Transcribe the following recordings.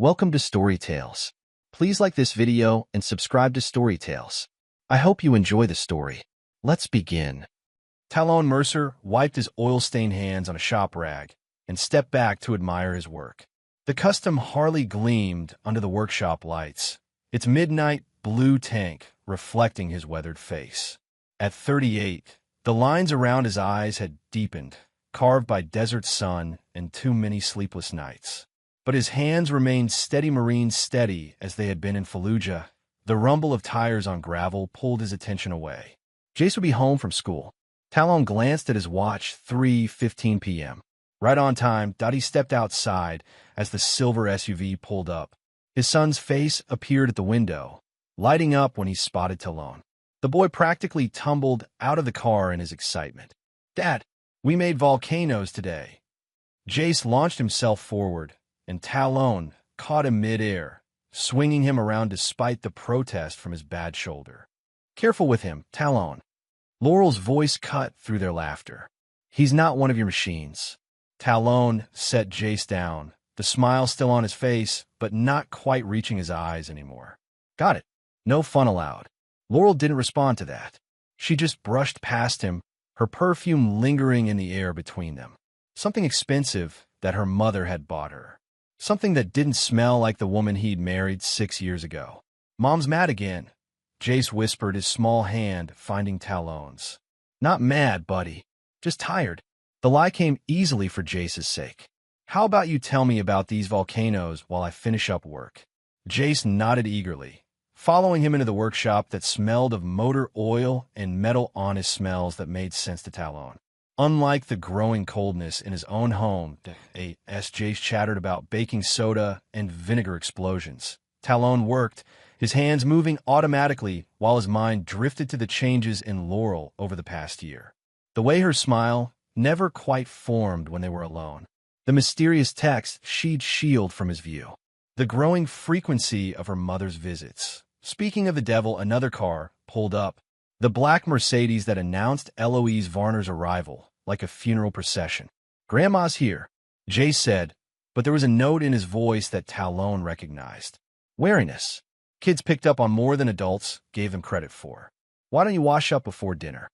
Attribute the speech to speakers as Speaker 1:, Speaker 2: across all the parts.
Speaker 1: Welcome to Story Tales. Please like this video and subscribe to Story Tales. I hope you enjoy the story. Let's begin. Talon Mercer wiped his oil-stained hands on a shop rag and stepped back to admire his work. The custom Harley gleamed under the workshop lights, its midnight blue tank reflecting his weathered face. At 38, the lines around his eyes had deepened, carved by desert sun and too many sleepless nights. But his hands remained steady as they had been in Fallujah. The rumble of tires on gravel pulled his attention away. Jace would be home from school. Talon glanced at his watch, 3:15 p.m. Right on time, Dottie stepped outside as the silver SUV pulled up. His son's face appeared at the window, lighting up when he spotted Talon. The boy practically tumbled out of the car in his excitement. "Dad, we made volcanoes today." Jace launched himself forward, and Talon caught him mid-air, swinging him around despite the protest from his bad shoulder. "Careful with him, Talon." Laurel's voice cut through their laughter. "He's not one of your machines." Talon set Jace down, the smile still on his face, but not quite reaching his eyes anymore. "Got it. No fun allowed." Laurel didn't respond to that. She just brushed past him, her perfume lingering in the air between them. Something expensive that her mother had bought her. Something that didn't smell like the woman he'd married 6 years ago. "Mom's mad again," Jace whispered, his small hand finding Talon's. "Not mad, buddy. Just tired." The lie came easily for Jace's sake. "How about you tell me about these volcanoes while I finish up work?" Jace nodded eagerly, following him into the workshop that smelled of motor oil and metal honest smells that made sense to Talon. Unlike the growing coldness in his own home, as Jace chattered about baking soda and vinegar explosions, Talon worked, his hands moving automatically while his mind drifted to the changes in Laurel over the past year. The way her smile never quite formed when they were alone. The mysterious text she'd shield from his view. The growing frequency of her mother's visits. Speaking of the devil, another car pulled up. The black Mercedes that announced Eloise Varner's arrival, like a funeral procession. "Grandma's here," Jace said, but there was a note in his voice that Talon recognized. Wariness. Kids picked up on more than adults gave them credit for. "Why don't you wash up before dinner?"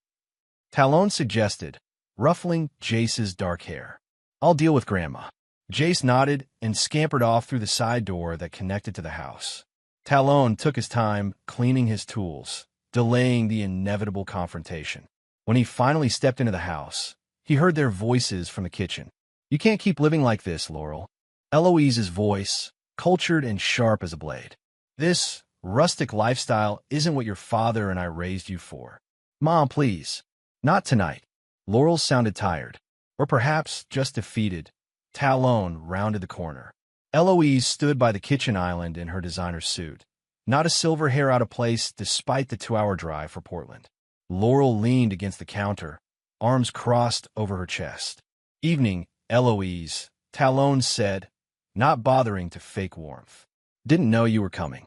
Speaker 1: Talon suggested, ruffling Jace's dark hair. "I'll deal with Grandma." Jace nodded and scampered off through the side door that connected to the house. Talon took his time cleaning his tools, delaying the inevitable confrontation. When he finally stepped into the house, he heard their voices from the kitchen. "You can't keep living like this, Laurel." Eloise's voice, cultured and sharp as a blade. "This rustic lifestyle isn't what your father and I raised you for." "Mom, please." "Not tonight." Laurel sounded tired, or perhaps just defeated. Talon rounded the corner. Eloise stood by the kitchen island in her designer suit, not a silver hair out of place despite the 2-hour drive for Portland. Laurel leaned against the counter, arms crossed over her chest. "Evening, Eloise," Talon said, not bothering to fake warmth. "Didn't know you were coming."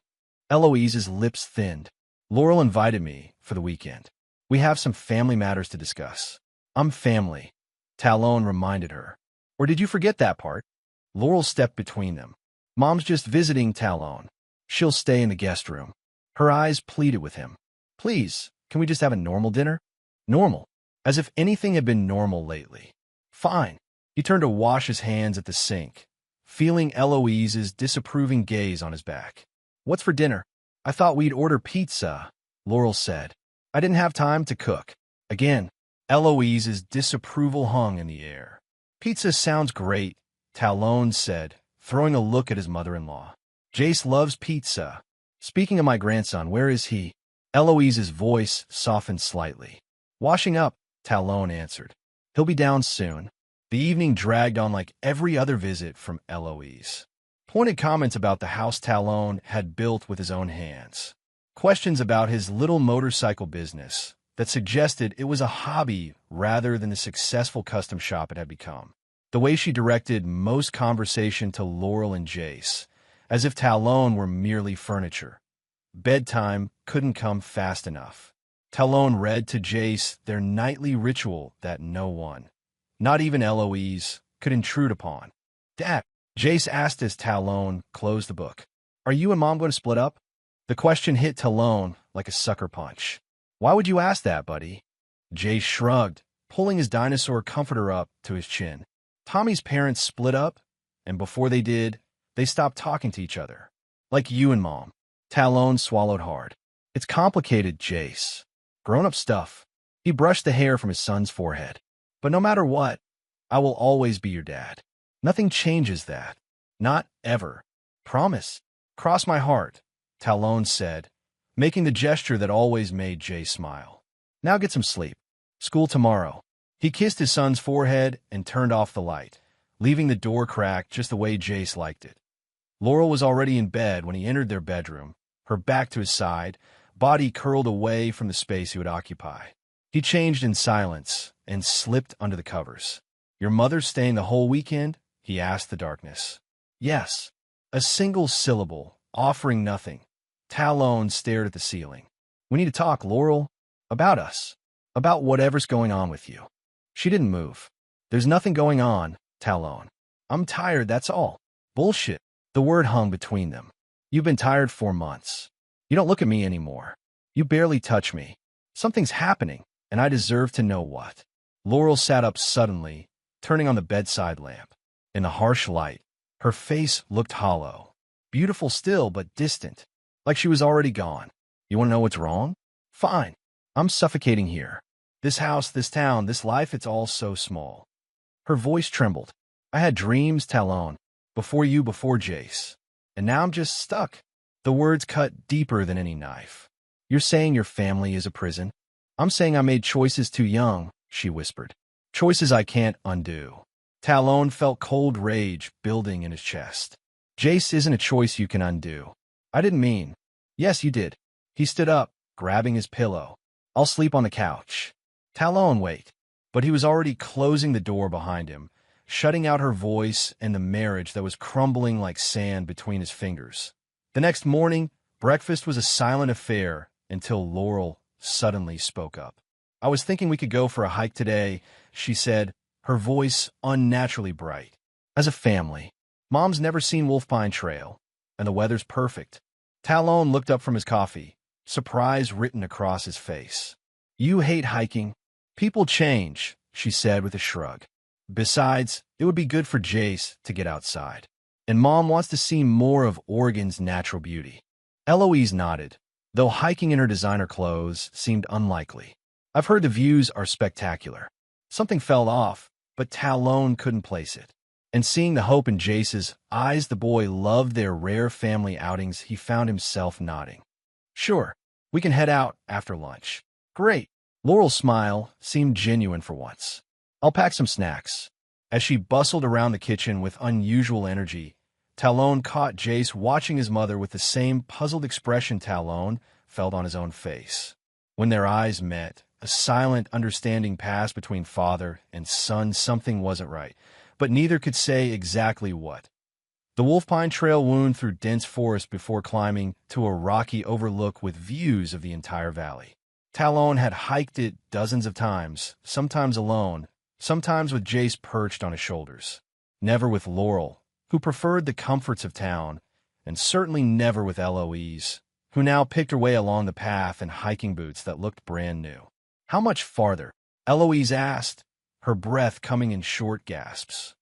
Speaker 1: Eloise's lips thinned. "Laurel invited me for the weekend. We have some family matters to discuss." "I'm family," Talon reminded her. "Or did you forget that part?" Laurel stepped between them. "Mom's just visiting, Talon. She'll stay in the guest room." Her eyes pleaded with him. "Please, can we just have a normal dinner?" Normal. As if anything had been normal lately. "Fine." He turned to wash his hands at the sink, feeling Eloise's disapproving gaze on his back. "What's for dinner?" "I thought we'd order pizza," Laurel said. "I didn't have time to cook." Again, Eloise's disapproval hung in the air. "Pizza sounds great," Talon said, throwing a look at his mother-in-law. "Jace loves pizza. Speaking of my grandson, where is he?" Eloise's voice softened slightly. "Washing up," Talon answered. "He'll be down soon." The evening dragged on like every other visit from Eloise. Pointed comments about the house Talon had built with his own hands. Questions about his little motorcycle business that suggested it was a hobby rather than the successful custom shop it had become. The way she directed most conversation to Laurel and Jace, as if Talon were merely furniture. Bedtime couldn't come fast enough. Talon read to Jace their nightly ritual that no one, not even Eloise, could intrude upon. "Dad, Jace asked as Talon closed the book. Are you and Mom going to split up? The question hit Talon like a sucker punch. Why would you ask that, buddy? Jace shrugged, pulling his dinosaur comforter up to his chin. Tommy's parents split up, and before they did, they stopped talking to each other. Like you and Mom. Talon swallowed hard. It's complicated, Jace. Grown-up stuff. He brushed the hair from his son's forehead. But no matter what, I will always be your dad. Nothing changes that. Not ever. Promise. Cross my heart, Talon said, making the gesture that always made Jace smile. Now get some sleep. School tomorrow. He kissed his son's forehead and turned off the light, leaving the door cracked just the way Jace liked it. Laurel was already in bed when he entered their bedroom, her back to his side, body curled away from the space he would occupy. He changed in silence and slipped under the covers. Your mother's staying the whole weekend? He asked the darkness. Yes. A single syllable, offering nothing. Talon stared at the ceiling. We need to talk, Laurel. About us. About whatever's going on with you. She didn't move. There's nothing going on, Talon. I'm tired, that's all. Bullshit. The word hung between them. You've been tired for months. You don't look at me anymore. You barely touch me. Something's happening, and I deserve to know what. Laurel sat up suddenly, turning on the bedside lamp. In the harsh light, her face looked hollow. Beautiful still, but distant. Like she was already gone. You want to know what's wrong? Fine. I'm suffocating here. This house, this town, this life, it's all so small. Her voice trembled. I had dreams, Talon. Before you, before Jace. And now I'm just stuck. The words cut deeper than any knife. You're saying your family is a prison? I'm saying I made choices too young, she whispered. Choices I can't undo. Talon felt cold rage building in his chest. Jace isn't a choice you can undo. I didn't mean. Yes, you did. He stood up, grabbing his pillow. I'll sleep on the couch. Talon, wait. But he was already closing the door behind him, shutting out her voice and the marriage that was crumbling like sand between his fingers. The next morning, breakfast was a silent affair until Laurel suddenly spoke up. I was thinking we could go for a hike today, she said, her voice unnaturally bright. As a family. Mom's never seen Wolfpine Trail, and the weather's perfect. Talon looked up from his coffee, surprise written across his face. You hate hiking? People change, she said with a shrug. Besides, it would be good for Jace to get outside. And Mom wants to see more of Oregon's natural beauty. Eloise nodded, though hiking in her designer clothes seemed unlikely. I've heard the views are spectacular. Something fell off, but Talon couldn't place it. And seeing the hope in Jace's eyes, the boy loved their rare family outings, he found himself nodding. Sure, we can head out after lunch. Great. Laurel's smile seemed genuine for once. I'll pack some snacks. As she bustled around the kitchen with unusual energy, Talon caught Jace watching his mother with the same puzzled expression Talon felt on his own face. When their eyes met, a silent understanding passed between father and son. Something wasn't right, but neither could say exactly what. The Wolfpine Trail wound through dense forest before climbing to a rocky overlook with views of the entire valley. Talon had hiked it dozens of times, sometimes alone, sometimes with Jace perched on his shoulders. Never with Laurel, who preferred the comforts of town, and certainly never with Eloise, who now picked her way along the path in hiking boots that looked brand new. How much farther? Eloise asked, her breath coming in short gasps.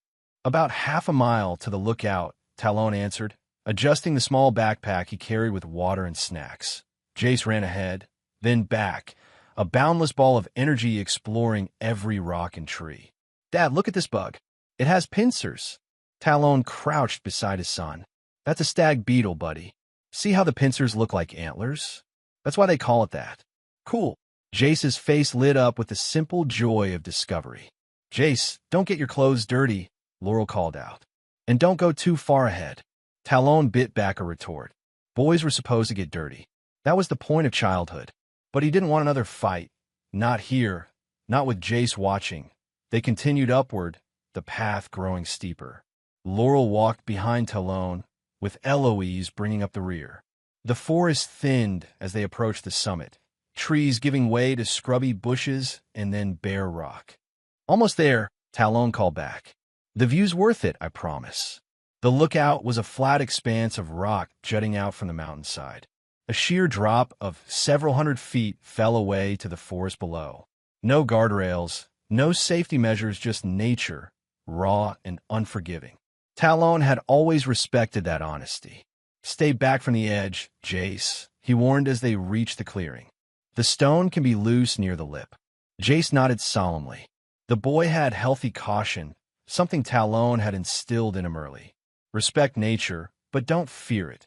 Speaker 1: About half a mile to the lookout, Talon answered, adjusting the small backpack he carried with water and snacks. Jace ran ahead, then back, a boundless ball of energy exploring every rock and tree. Dad, look at this bug. It has pincers. Talon crouched beside his son. That's a stag beetle, buddy. See how the pincers look like antlers? That's why they call it that. Cool. Jace's face lit up with the simple joy of discovery. Jace, don't get your clothes dirty, Laurel called out. And don't go too far ahead. Talon bit back a retort. Boys were supposed to get dirty. That was the point of childhood. But he didn't want another fight. Not here. Not with Jace watching. They continued upward, the path growing steeper. Laurel walked behind Talon, with Eloise bringing up the rear. The forest thinned as they approached the summit, trees giving way to scrubby bushes and then bare rock. Almost there, Talon called back. The view's worth it, I promise. The lookout was a flat expanse of rock jutting out from the mountainside. A sheer drop of several hundred feet fell away to the forest below. No guardrails, no safety measures, just nature, raw and unforgiving. Talon had always respected that honesty. "Stay back from the edge, Jace," he warned as they reached the clearing. "The stone can be loose near the lip." Jace nodded solemnly. The boy had healthy caution, something Talon had instilled in him early. Respect nature, but don't fear it.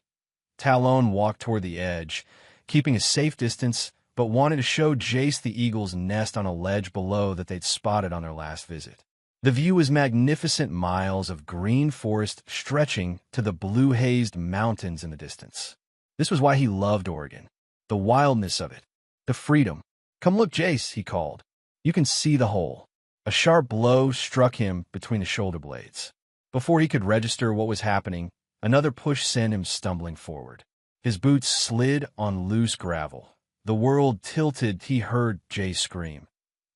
Speaker 1: Talon walked toward the edge, keeping a safe distance, but wanted to show Jace the eagle's nest on a ledge below that they'd spotted on their last visit. The view was magnificent, miles of green forest stretching to the blue-hazed mountains in the distance. This was why he loved Oregon. The wildness of it. The freedom. "Come look, Jace," he called. "You can see the hole." A sharp blow struck him between the shoulder blades. Before he could register what was happening, another push sent him stumbling forward. His boots slid on loose gravel. The world tilted. He heard Jace scream.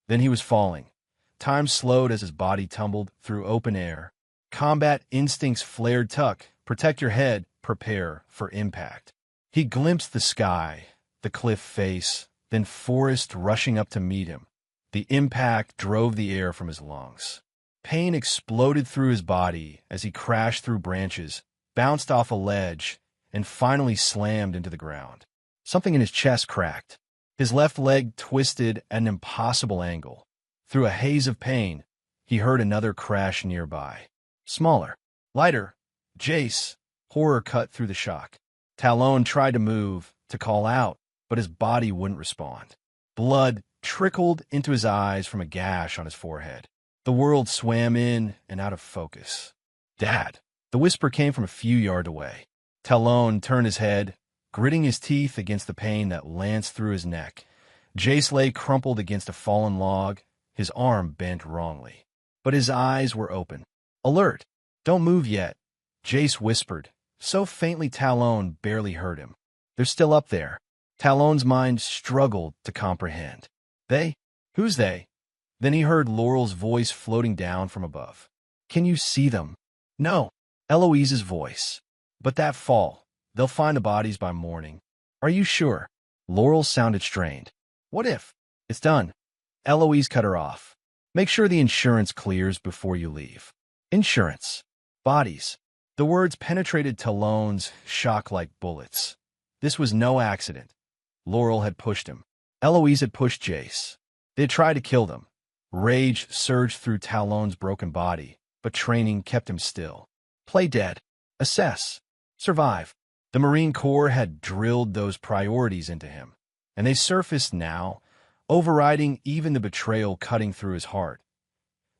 Speaker 1: Then he was falling. Time slowed as his body tumbled through open air. Combat instincts flared. "Tuck, protect your head, prepare for impact." He glimpsed the sky, the cliff face, then forest rushing up to meet him. The impact drove the air from his lungs. Pain exploded through his body as he crashed through branches, bounced off a ledge, and finally slammed into the ground. Something in his chest cracked. His left leg twisted at an impossible angle. Through a haze of pain, he heard another crash nearby. Smaller, lighter. "Jace!" Horror cut through the shock. Talon tried to move, to call out, but his body wouldn't respond. Blood trickled into his eyes from a gash on his forehead. The world swam in and out of focus. "Dad!" The whisper came from a few yards away. Talon turned his head, gritting his teeth against the pain that lanced through his neck. Jace lay crumpled against a fallen log, his arm bent wrongly. But his eyes were open. Alert! "Don't move yet," Jace whispered, so faintly Talon barely heard him. "They're still up there." Talon's mind struggled to comprehend. "They? Who's they?" Then he heard Laurel's voice floating down from above. "Can you see them?" "No." Eloise's voice. "But that fall. They'll find the bodies by morning." "Are you sure?" Laurel sounded strained. "What if?" "It's done." Eloise cut her off. "Make sure the insurance clears before you leave." "Insurance. Bodies." The words penetrated Talon's shock like bullets. This was no accident. Laurel had pushed him. Eloise had pushed Jace. They had tried to kill them. Rage surged through Talon's broken body, but training kept him still. Play dead. Assess. Survive. The Marine Corps had drilled those priorities into him, and they surfaced now, overriding even the betrayal cutting through his heart.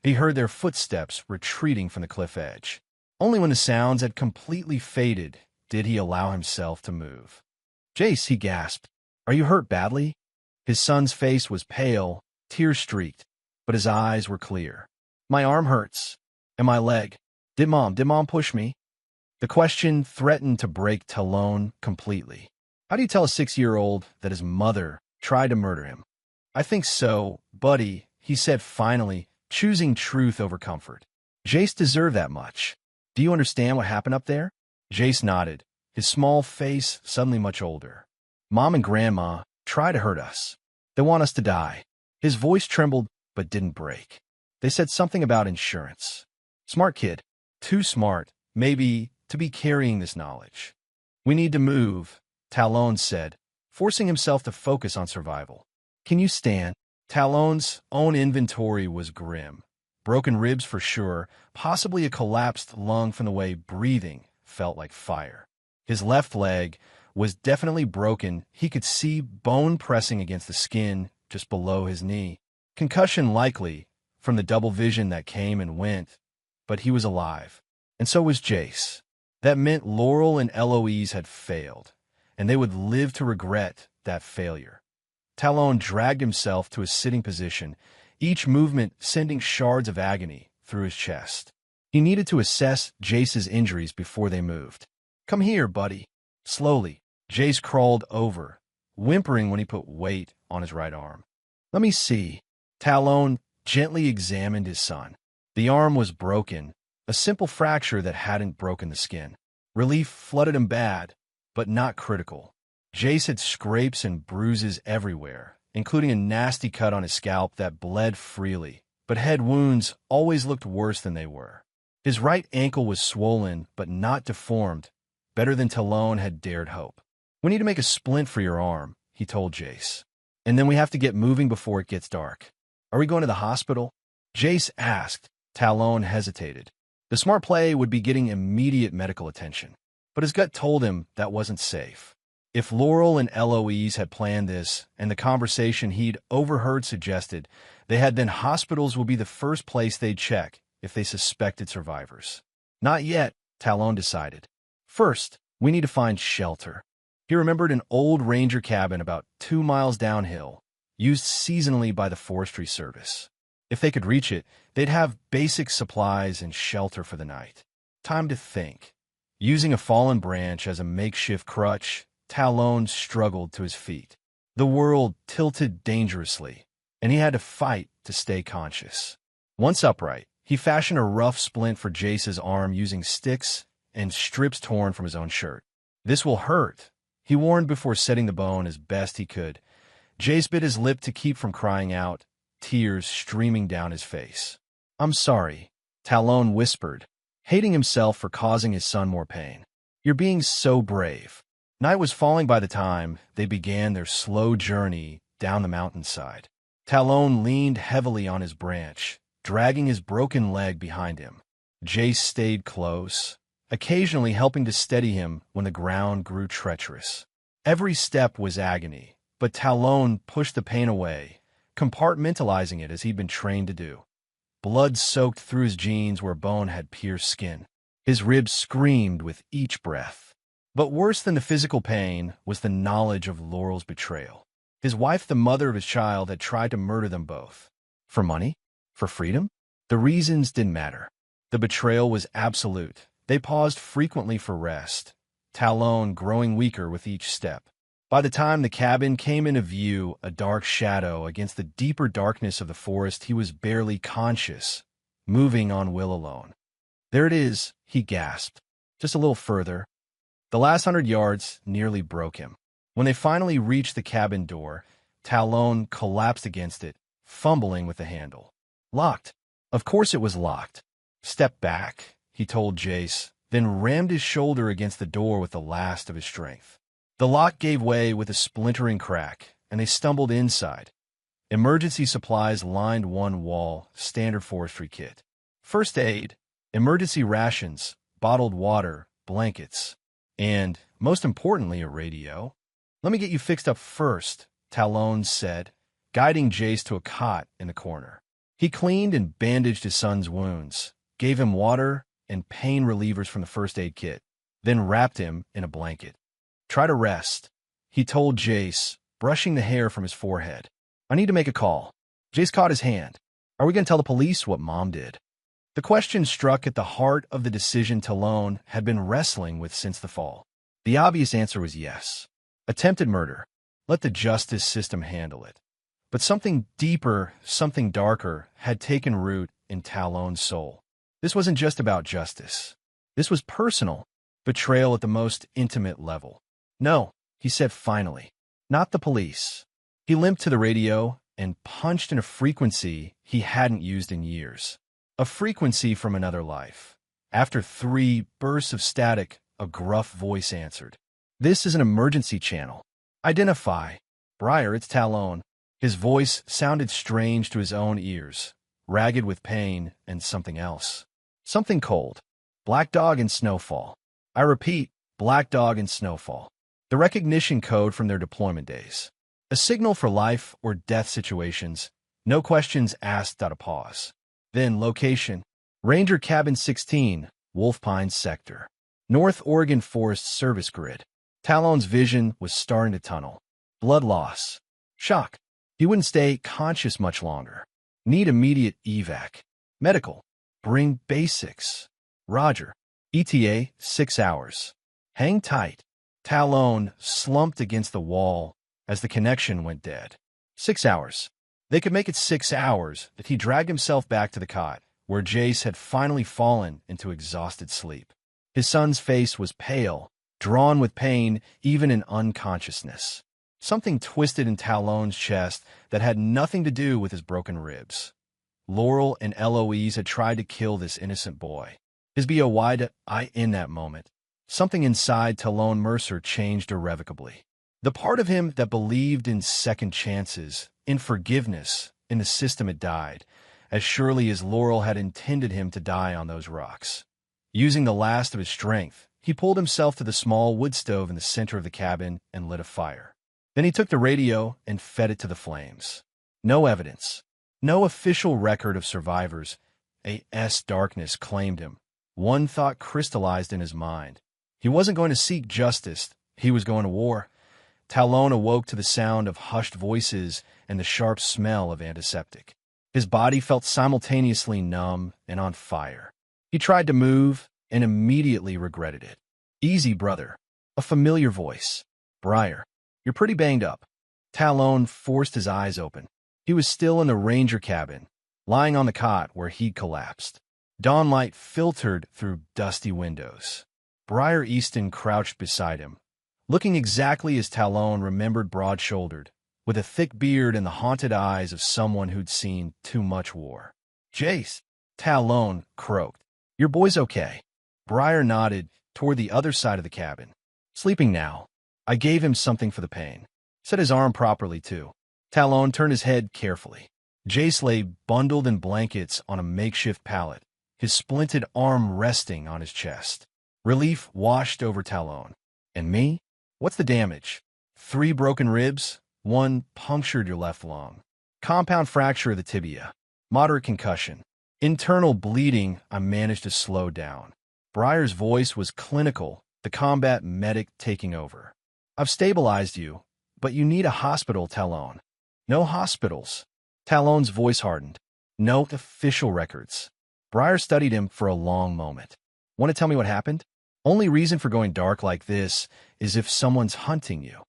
Speaker 1: He heard their footsteps retreating from the cliff edge. Only when the sounds had completely faded did he allow himself to move. "Jace," he gasped, "are you hurt badly?" His son's face was pale, tear-streaked, but his eyes were clear. "My arm hurts. And my leg. Did Mom push me?" The question threatened to break Talon completely. How do you tell a 6-year-old that his mother tried to murder him? "I think so, buddy," he said finally, choosing truth over comfort. "Jace deserved that much. Do you understand what happened up there?" Jace nodded, his small face suddenly much older. "Mom and Grandma try to hurt us. They want us to die." His voice trembled but didn't break. "They said something about insurance. Smart kid. Too smart, maybe, to be carrying this knowledge." "We need to move," Talon said, forcing himself to focus on survival. "Can you stand?" Talon's own inventory was grim. Broken ribs for sure, possibly a collapsed lung from the way breathing felt like fire. His left leg was definitely broken. He could see bone pressing against the skin just below his knee. Concussion likely from the double vision that came and went, but he was alive. And so was Jace. That meant Laurel and Eloise had failed, and they would live to regret that failure. Talon dragged himself to a sitting position, each movement sending shards of agony through his chest. He needed to assess Jace's injuries before they moved. "Come here, buddy." Slowly, Jace crawled over, whimpering when he put weight on his right arm. "Let me see." Talon gently examined his son. The arm was broken, A simple fracture that hadn't broken the skin. Relief flooded him bad, but not critical. Jace had scrapes and bruises everywhere, including a nasty cut on his scalp that bled freely, but head wounds always looked worse than they were. His right ankle was swollen, but not deformed, better than Talon had dared hope. "We need to make a splint for your arm," he told Jace. "And then we have to get moving before it gets dark." "Are we going to the hospital?" Jace asked. Talon hesitated. The smart play would be getting immediate medical attention, but his gut told him that wasn't safe. If Laurel and Eloise had planned this, and the conversation he'd overheard suggested, then hospitals would be the first place they'd check if they suspected survivors. Not yet, Talon decided. First, we need to find shelter. He remembered an old ranger cabin about 2 miles downhill, used seasonally by the Forestry Service. If they could reach it, they'd have basic supplies and shelter for the night. Time to think. Using a fallen branch as a makeshift crutch, Talon struggled to his feet. The world tilted dangerously, and he had to fight to stay conscious. Once upright, he fashioned a rough splint for Jace's arm using sticks and strips torn from his own shirt. "This will hurt," he warned before setting the bone as best he could. Jace bit his lip to keep from crying out, tears streaming down his face. "I'm sorry," Talon whispered, hating himself for causing his son more pain. "You're being so brave." Night was falling by the time they began their slow journey down the mountainside. Talon leaned heavily on his branch, dragging his broken leg behind him. Jace stayed close, occasionally helping to steady him when the ground grew treacherous. Every step was agony, but Talon pushed the pain away, compartmentalizing it as he'd been trained to do. Blood soaked through his jeans where bone had pierced skin. His ribs screamed with each breath. But worse than the physical pain was the knowledge of Laurel's betrayal. His wife, the mother of his child, had tried to murder them both. For money? For freedom? The reasons didn't matter. The betrayal was absolute. They paused frequently for rest, Talon growing weaker with each step. By the time the cabin came into view, a dark shadow against the deeper darkness of the forest, he was barely conscious, moving on will alone. "There it is," he gasped. "Just a little further." The last 100 yards nearly broke him. When they finally reached the cabin door, Talon collapsed against it, fumbling with the handle. Locked. Of course it was locked. "Step back," he told Jace, then rammed his shoulder against the door with the last of his strength. The lock gave way with a splintering crack, and they stumbled inside. Emergency supplies lined one wall, standard forestry kit. First aid, emergency rations, bottled water, blankets, and, most importantly, a radio. "Let me get you fixed up first," Talon said, guiding Jace to a cot in the corner. He cleaned and bandaged his son's wounds, gave him water and pain relievers from the first aid kit, then wrapped him in a blanket. "Try to rest," he told Jace, brushing the hair from his forehead. "I need to make a call." Jace caught his hand. "Are we going to tell the police what Mom did?" The question struck at the heart of the decision Talon had been wrestling with since the fall. The obvious answer was yes. Attempted murder. Let the justice system handle it. But something deeper, something darker, had taken root in Talon's soul. This wasn't just about justice. This was personal, betrayal at the most intimate level. "No," he said finally. "Not the police." He limped to the radio and punched in a frequency he hadn't used in years. A frequency from another life. After 3 bursts of static, a gruff voice answered. "This is an emergency channel. Identify." "Briar, it's Talon." His voice sounded strange to his own ears, ragged with pain and something else. Something cold. "Black Dog and Snowfall." I repeat, Black Dog and Snowfall. The recognition code from their deployment days. A signal for life or death situations, no questions asked without a pause. Then location, Ranger Cabin 16, Wolf Pines Sector. North Oregon Forest Service Grid. Talon's vision was starting to tunnel. Blood loss. Shock. He wouldn't stay conscious much longer. Need immediate evac. Medical. Bring basics. Roger. ETA, 6 hours. Hang tight. Talon slumped against the wall as the connection went dead. 6 hours. They could make it 6 hours, but he dragged himself back to the cot, where Jace had finally fallen into exhausted sleep. His son's face was pale, drawn with pain, even in unconsciousness. Something twisted in Talon's chest that had nothing to do with his broken ribs. Laurel and Eloise had tried to kill this innocent boy. His BOY in that moment. Something inside Talon Mercer changed irrevocably. The part of him that believed in second chances, in forgiveness, in the system had died, as surely as Laurel had intended him to die on those rocks. Using the last of his strength, he pulled himself to the small wood stove in the center of the cabin and lit a fire. Then he took the radio and fed it to the flames. No evidence. No official record of survivors. Darkness claimed him. One thought crystallized in his mind. He wasn't going to seek justice. He was going to war. Talon awoke to the sound of hushed voices and the sharp smell of antiseptic. His body felt simultaneously numb and on fire. He tried to move and immediately regretted it. "Easy, brother." A familiar voice. "Briar, you're pretty banged up." Talon forced his eyes open. He was still in the ranger cabin, lying on the cot where he'd collapsed. Dawnlight filtered through dusty windows. Briar Easton crouched beside him, looking exactly as Talon remembered, broad-shouldered, with a thick beard and the haunted eyes of someone who'd seen too much war. "Jace," Talon croaked. "Your boy's okay." Briar nodded toward the other side of the cabin. "Sleeping now. I gave him something for the pain." Set his arm properly, too. Talon turned his head carefully. Jace lay bundled in blankets on a makeshift pallet, his splinted arm resting on his chest. Relief washed over Talon. "And me? What's the damage?" "3 broken ribs. 1 punctured your left lung. Compound fracture of the tibia. Moderate concussion. Internal bleeding I managed to slow down." Briar's voice was clinical, the combat medic taking over. "I've stabilized you, but you need a hospital, Talon." "No hospitals." Talon's voice hardened. "No official records." Briar studied him for a long moment. "Want to tell me what happened? Only reason for going dark like this is if someone's hunting you."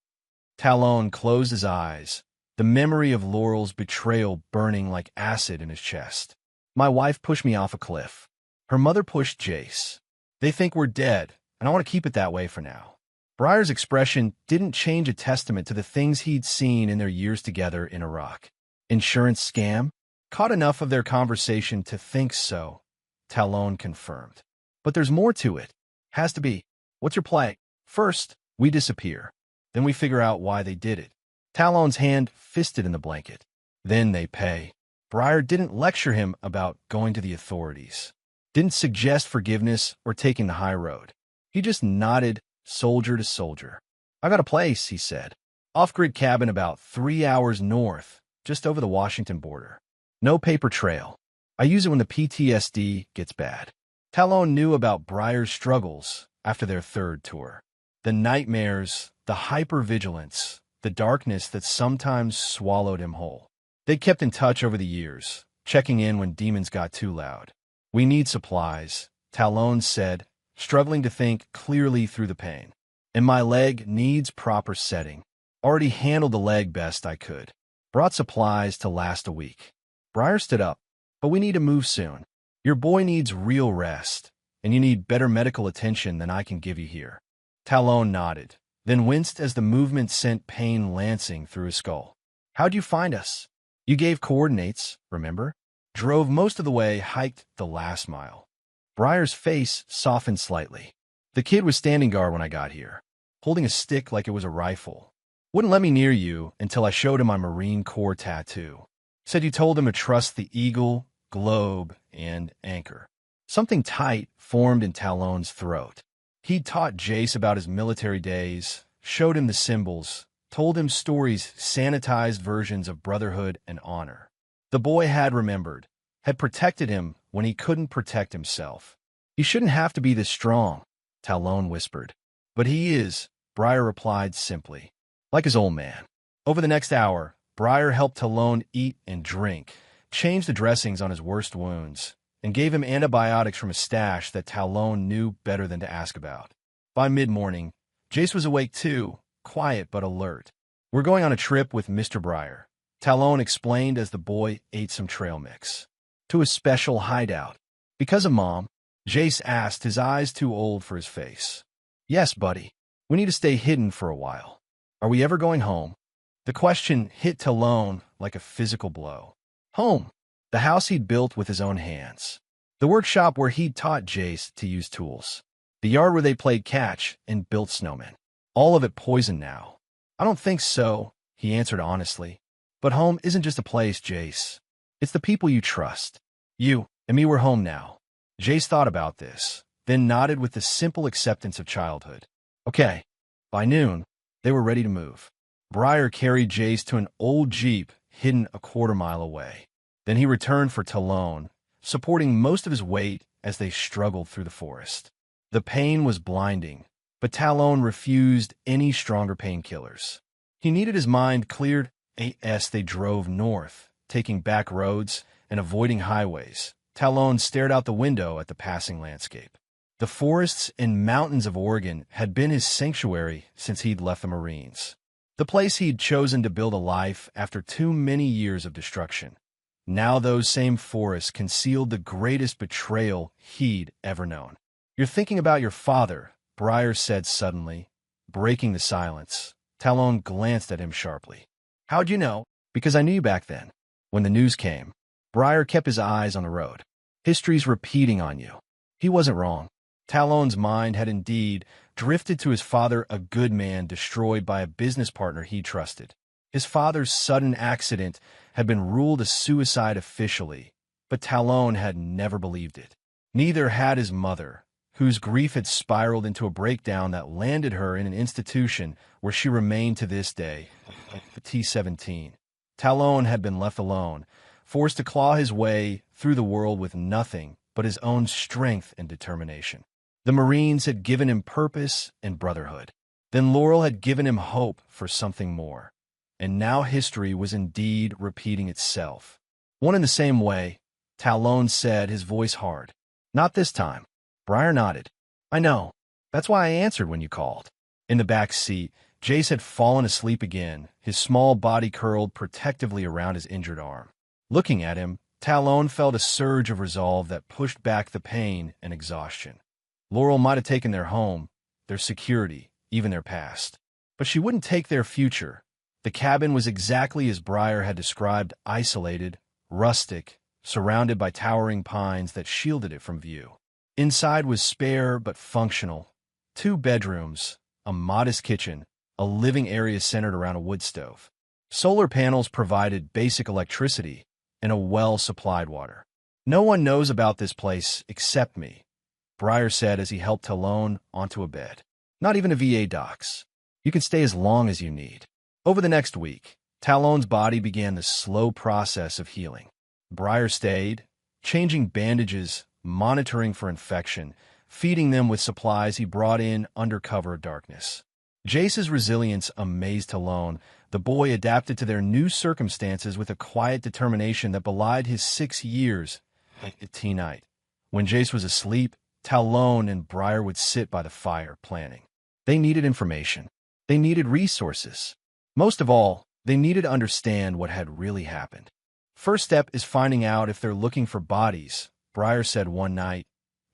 Speaker 1: Talon closed his eyes, the memory of Laurel's betrayal burning like acid in his chest. "My wife pushed me off a cliff. Her mother pushed Jace. They think we're dead, and I want to keep it that way for now." Briar's expression didn't change, a testament to the things he'd seen in their years together in Iraq. "Insurance scam?" "Caught enough of their conversation to think so," Talon confirmed. "But there's more to it. Has to be. What's your play?" "First, we disappear. Then we figure out why they did it." Talon's hand fisted in the blanket. "Then they pay." Briar didn't lecture him about going to the authorities. Didn't suggest forgiveness or taking the high road. He just nodded, soldier to soldier. "I got a place," he said. "Off-grid cabin about 3 hours north, just over the Washington border. No paper trail. I use it when the PTSD gets bad." Talon knew about Briar's struggles after their third tour. The nightmares, the hypervigilance, the darkness that sometimes swallowed him whole. They kept in touch over the years, checking in when demons got too loud. "We need supplies," Talon said, struggling to think clearly through the pain. "And my leg needs proper setting. Already handled the leg best I could. Brought supplies to last a week." Briar stood up. "But we need to move soon. Your boy needs real rest, and you need better medical attention than I can give you here." Talon nodded, then winced as the movement sent pain lancing through his skull. "How'd you find us?" "You gave coordinates, remember? Drove most of the way, hiked the last mile." Briar's face softened slightly. "The kid was standing guard when I got here, holding a stick like it was a rifle. Wouldn't let me near you until I showed him my Marine Corps tattoo. Said you told him to trust the eagle, globe, and anchor." Something tight formed in Talon's throat. He'd taught Jace about his military days, showed him the symbols, told him stories, sanitized versions of brotherhood and honor. The boy had remembered, had protected him when he couldn't protect himself. "He shouldn't have to be this strong," Talon whispered. "But he is," Briar replied simply, like his old man. Over the next hour, Briar helped Talon eat and drink, changed the dressings on his worst wounds, and gave him antibiotics from a stash that Talon knew better than to ask about. By mid-morning, Jace was awake too, quiet but alert. "We're going on a trip with Mr. Briar," Talon explained as the boy ate some trail mix. to a special hideout. Because of Mom, Jace asked, his eyes too old for his face. Yes, buddy. We need to stay hidden for a while. Are we ever going home? The question hit Talon like a physical blow. Home. The house he'd built with his own hands. The workshop where he'd taught Jace to use tools. The yard where they played catch and built snowmen. All of it poisoned now. I don't think so, he answered honestly. But home isn't just a place, Jace. It's the people you trust. You and me were home now. Jace thought about this, then nodded with the simple acceptance of childhood. Okay. By noon, they were ready to move. Briar carried Jace to an old Jeep hidden a quarter-mile away. Then he returned for Talon, supporting most of his weight as they struggled through the forest. The pain was blinding, but Talon refused any stronger painkillers. He needed his mind cleared as they drove north, taking back roads and avoiding highways. Talon stared out the window at the passing landscape. The forests and mountains of Oregon had been his sanctuary since he'd left the Marines. The place he'd chosen to build a life after too many years of destruction. Now those same forests concealed the greatest betrayal he'd ever known. You're thinking about your father, Briar said suddenly, breaking the silence. Talon glanced at him sharply. How'd you know? Because I knew you back then. When the news came, Briar kept his eyes on the road. History's repeating on you. He wasn't wrong. Talon's mind had indeed drifted to his father, a good man destroyed by a business partner he trusted. His father's sudden accident had been ruled a suicide officially, but Talon had never believed it. Neither had his mother, whose grief had spiraled into a breakdown that landed her in an institution where she remained to this day, the T-17. Talon had been left alone, forced to claw his way through the world with nothing but his own strength and determination. The Marines had given him purpose and brotherhood. Then Laurel had given him hope for something more. And now history was indeed repeating itself. One in the same way, Talon said, his voice hard. Not this time. Briar nodded. I know. That's why I answered when you called. In the back seat, Jace had fallen asleep again, his small body curled protectively around his injured arm. Looking at him, Talon felt a surge of resolve that pushed back the pain and exhaustion. Laurel might have taken their home, their security, even their past. But she wouldn't take their future. The cabin was exactly as Briar had described, isolated, rustic, surrounded by towering pines that shielded it from view. Inside was spare but functional. 2 bedrooms, a modest kitchen, a living area centered around a wood stove. Solar panels provided basic electricity and a well-supplied water. No one knows about this place except me, Briar said as he helped Talon onto a bed. Not even a VA docs. You can stay as long as you need. Over the next week, Talon's body began the slow process of healing. Briar stayed, changing bandages, monitoring for infection, feeding them with supplies he brought in under cover of darkness. Jace's resilience amazed Talon. The boy adapted to their new circumstances with a quiet determination that belied his 6 years at T-Night. When Jace was asleep, Talon and Briar would sit by the fire, planning. They needed information. They needed resources. Most of all, they needed to understand what had really happened. First step is finding out if they're looking for bodies, Briar said one night,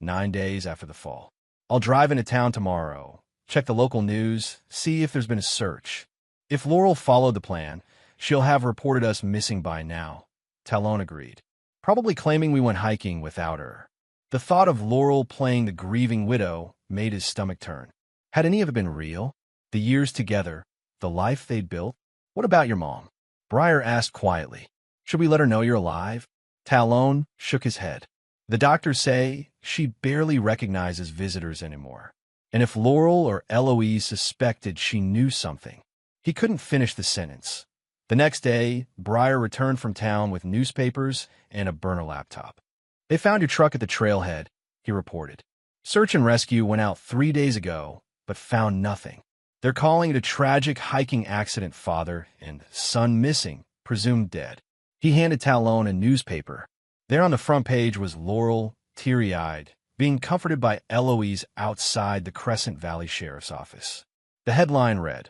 Speaker 1: 9 days after the fall. I'll drive into town tomorrow, check the local news, see if there's been a search. If Laurel followed the plan, she'll have reported us missing by now, Talon agreed, probably claiming we went hiking without her. The thought of Laurel playing the grieving widow made his stomach turn. Had any of it been real? The years together, the life they'd built? What about your mom? Briar asked quietly. Should we let her know you're alive? Talon shook his head. The doctors say she barely recognizes visitors anymore. And if Laurel or Eloise suspected she knew something, he couldn't finish the sentence. The next day, Briar returned from town with newspapers and a burner laptop. They found your truck at the trailhead, he reported. Search and rescue went out 3 days ago, but found nothing. They're calling it a tragic hiking accident, father and son missing, presumed dead. He handed Talon a newspaper. There on the front page was Laurel, teary-eyed, being comforted by Eloise outside the Crescent Valley Sheriff's Office. The headline read,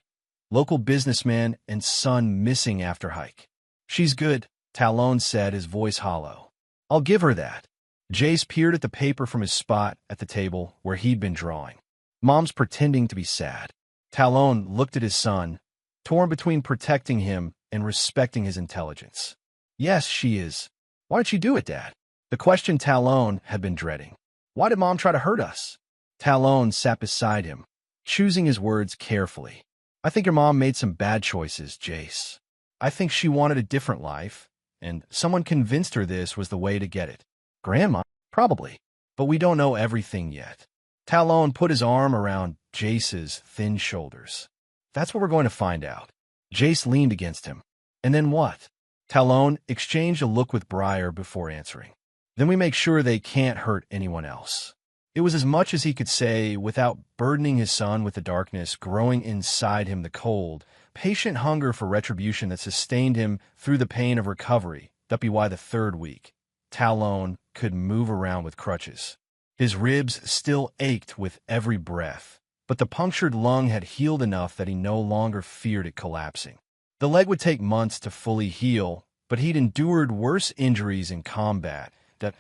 Speaker 1: Local businessman and son missing after hike. She's good, Talon said, his voice hollow. I'll give her that. Jace peered at the paper from his spot at the table where he'd been drawing. Mom's pretending to be sad. Talon looked at his son, torn between protecting him and respecting his intelligence. Yes, she is. Why did she do it, Dad? The question Talon had been dreading. Why did Mom try to hurt us? Talon sat beside him, choosing his words carefully. I think your mom made some bad choices, Jace. I think she wanted a different life, and someone convinced her this was the way to get it. Grandma? Probably. But we don't know everything yet. Talon put his arm around Jace's thin shoulders. That's what we're going to find out. Jace leaned against him. And then what? Talon exchanged a look with Briar before answering. Then we make sure they can't hurt anyone else. It was as much as he could say without burdening his son with the darkness growing inside him, the cold, patient hunger for retribution that sustained him through the pain of recovery. That'd be why the third week, Talon could move around with crutches. His ribs still ached with every breath, but the punctured lung had healed enough that he no longer feared it collapsing. The leg would take months to fully heal, but he'd endured worse injuries in combat that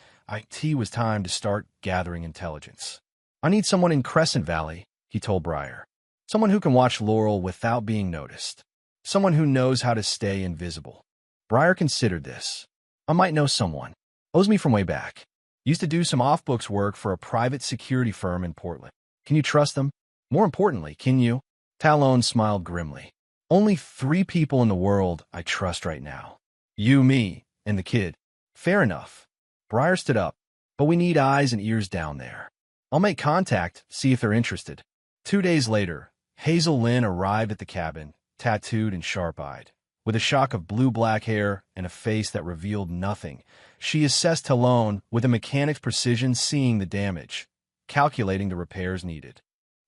Speaker 1: it was time to start gathering intelligence. I need someone in Crescent Valley, he told Briar. Someone who can watch Laurel without being noticed. Someone who knows how to stay invisible. Briar considered this. I might know someone. Owes me from way back. Used to do some off-books work for a private security firm in Portland. Can you trust them? More importantly, can you? Talon smiled grimly. Only 3 people in the world I trust right now. You, me, and the kid. Fair enough. Briar stood up. But we need eyes and ears down there. I'll make contact, see if they're interested. 2 days later, Hazel Lynn arrived at the cabin, tattooed and sharp-eyed. With a shock of blue-black hair and a face that revealed nothing, she assessed Talon with a mechanic's precision, seeing the damage, calculating the repairs needed.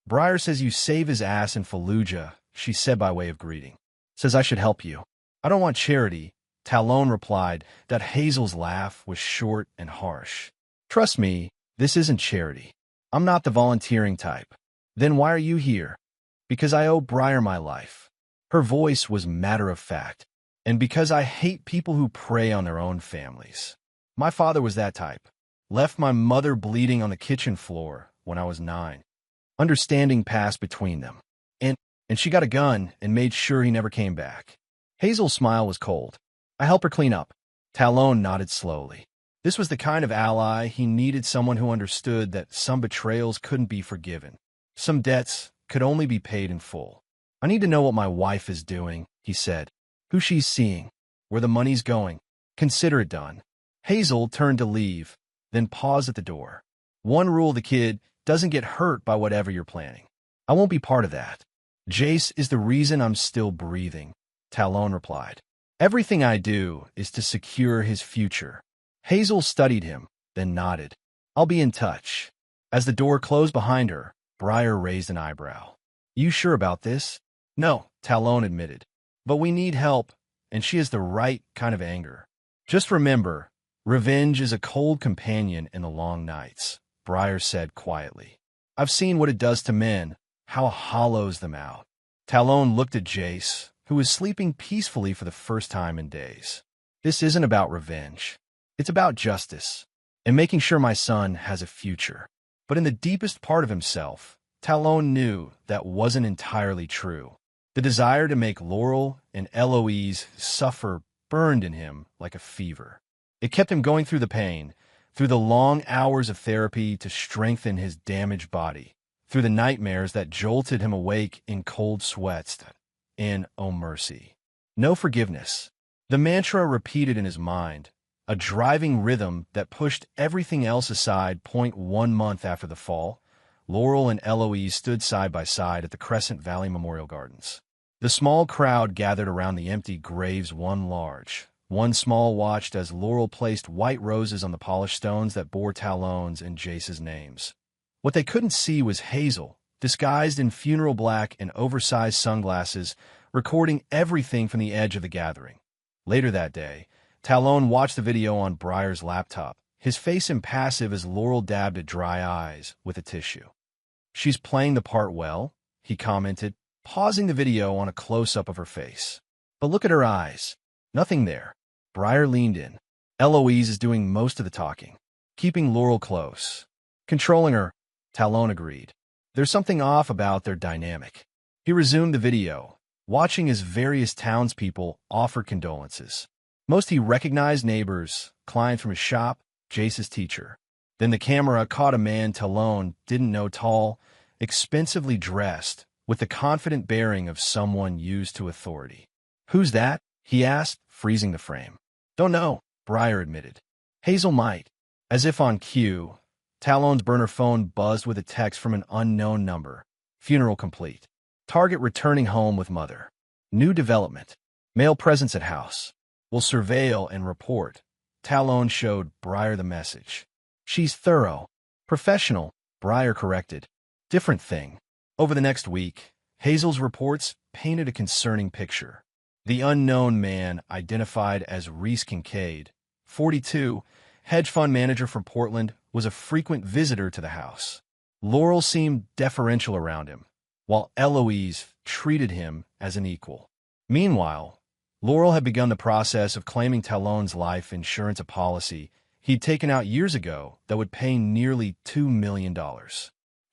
Speaker 1: Briar says you save his ass in Fallujah, she said by way of greeting. Says I should help you. I don't want charity, Talon replied. That Hazel's laugh was short and harsh. Trust me, this isn't charity. I'm not the volunteering type. Then why are you here? Because I owe Briar my life. Her voice was matter-of-fact. And because I hate people who prey on their own families. My father was that type. Left my mother bleeding on the kitchen floor when I was 9. Understanding passed between them. And she got a gun and made sure he never came back. Hazel's smile was cold. I help her clean up. Talon nodded slowly. This was the kind of ally he needed, someone who understood that some betrayals couldn't be forgiven. Some debts could only be paid in full. I need to know what my wife is doing, he said. Who she's seeing. Where the money's going. Consider it done. Hazel turned to leave, then paused at the door. One rule, the kid doesn't get hurt by whatever you're planning. I won't be part of that. Jace is the reason I'm still breathing, Talon replied. Everything I do is to secure his future. Hazel studied him, then nodded. I'll be in touch. As the door closed behind her, Briar raised an eyebrow. You sure about this? No, Talon admitted. But we need help, and she has the right kind of anger. Just remember, revenge is a cold companion in the long nights, Briar said quietly. I've seen what it does to men, how it hollows them out. Talon looked at Jace, who was sleeping peacefully for the first time in days. This isn't about revenge. It's about justice, and making sure my son has a future. But in the deepest part of himself, Talon knew that wasn't entirely true. The desire to make Laurel and Eloise suffer burned in him like a fever. It kept him going through the pain, through the long hours of therapy to strengthen his damaged body, through the nightmares that jolted him awake in cold sweats, in oh mercy. No forgiveness. The mantra repeated in his mind, a driving rhythm that pushed everything else aside. 1 month after the fall, Laurel and Eloise stood side by side at the Crescent Valley Memorial Gardens. The small crowd gathered around the empty graves, one large. One small watched as Laurel placed white roses on the polished stones that bore Talon's and Jace's names. What they couldn't see was Hazel, disguised in funeral black and oversized sunglasses, recording everything from the edge of the gathering. Later that day, Talon watched the video on Briar's laptop, his face impassive as Laurel dabbed at dry eyes with a tissue. She's playing the part well, he commented, pausing the video on a close-up of her face. But look at her eyes. Nothing there. Briar leaned in. Eloise is doing most of the talking, keeping Laurel close, controlling her. Talon agreed. There's something off about their dynamic. He resumed the video, watching as various townspeople offered condolences. Most he recognized neighbors, clients from his shop, Jace's teacher. Then the camera caught a man Talon didn't know, tall, expensively dressed, with the confident bearing of someone used to authority. "Who's that?" he asked, freezing the frame. "Don't know," Briar admitted. "Hazel might." As if on cue, Talon's burner phone buzzed with a text from an unknown number. Funeral complete. Target returning home with mother. New development. Male presence at house. Will surveil and report. Talon showed Briar the message. "She's thorough. Professional," Briar corrected. "Different thing." Over the next week, Hazel's reports painted a concerning picture. The unknown man, identified as Reese Kincaid, 42, hedge fund manager from Portland, was a frequent visitor to the house. Laurel seemed deferential around him, while Eloise treated him as an equal. Meanwhile, Laurel had begun the process of claiming Talon's life insurance, a policy he'd taken out years ago that would pay nearly $2 million.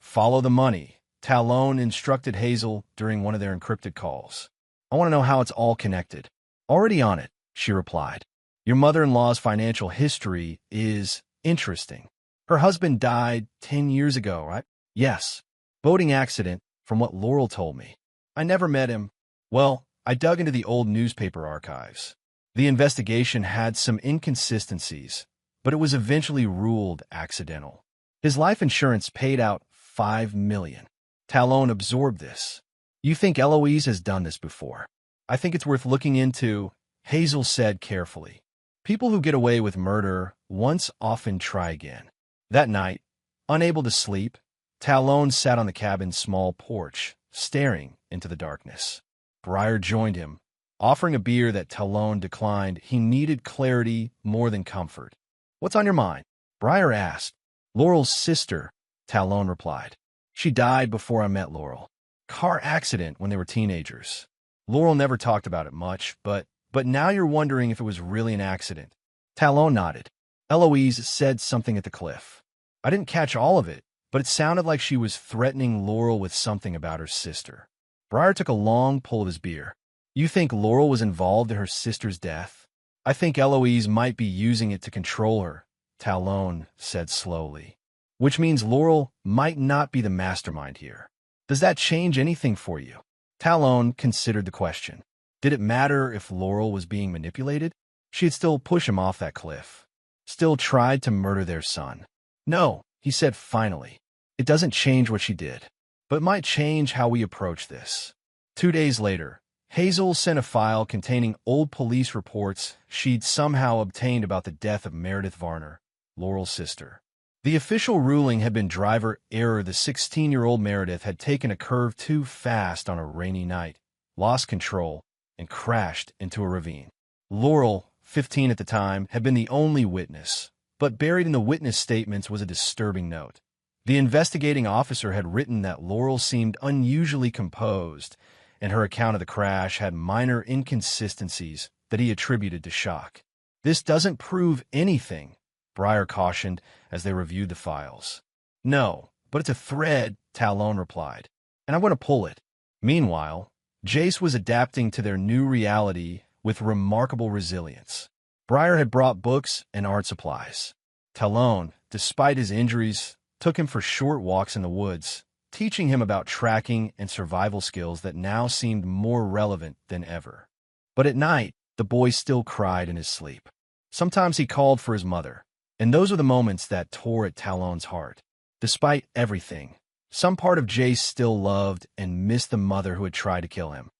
Speaker 1: "Follow the money," Talon instructed Hazel during one of their encrypted calls. "I want to know how it's all connected." "Already on it," she replied. "Your mother-in-law's financial history is interesting. Her husband died 10 years ago, right?" "Yes. Boating accident, from what Laurel told me. I never met him." "Well, I dug into the old newspaper archives. The investigation had some inconsistencies, but it was eventually ruled accidental. His life insurance paid out $5 million. Talon absorbed this. "You think Eloise has done this before?" "I think it's worth looking into," Hazel said carefully. "People who get away with murder once often try again." That night, unable to sleep, Talon sat on the cabin's small porch, staring into the darkness. Briar joined him, offering a beer that Talon declined. He needed clarity more than comfort. "What's on your mind?" Briar asked. "Laurel's sister," Talon replied. "She died before I met Laurel. Car accident when they were teenagers. Laurel never talked about it much, but now you're wondering if it was really an accident." Talon nodded. "Eloise said something at the cliff. I didn't catch all of it, but it sounded like she was threatening Laurel with something about her sister." Briar took a long pull of his beer. "You think Laurel was involved in her sister's death?" "I think Eloise might be using it to control her," Talon said slowly. "Which means Laurel might not be the mastermind here. Does that change anything for you?" Talon considered the question. Did it matter if Laurel was being manipulated? She'd still push him off that cliff. Still tried to murder their son. "No," he said finally. "It doesn't change what she did, but it might change how we approach this." 2 days later, Hazel sent a file containing old police reports she'd somehow obtained about the death of Meredith Varner, Laurel's sister. The official ruling had been driver error. The 16-year-old Meredith had taken a curve too fast on a rainy night, lost control, and crashed into a ravine. Laurel, 15 at the time, had been the only witness, but buried in the witness statements was a disturbing note. The investigating officer had written that Laurel seemed unusually composed, and her account of the crash had minor inconsistencies that he attributed to shock. "This doesn't prove anything," Briar cautioned as they reviewed the files. "No, but it's a thread," Talon replied, "and I'm going to pull it." Meanwhile, Jace was adapting to their new reality with remarkable resilience. Briar had brought books and art supplies. Talon, despite his injuries, took him for short walks in the woods, teaching him about tracking and survival skills that now seemed more relevant than ever. But at night, the boy still cried in his sleep. Sometimes he called for his mother, and those were the moments that tore at Talon's heart. Despite everything, some part of Jace still loved and missed the mother who had tried to kill him.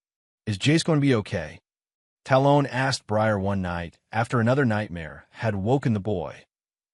Speaker 1: "Is Jace going to be okay?" Talon asked Briar one night after another nightmare had woken the boy.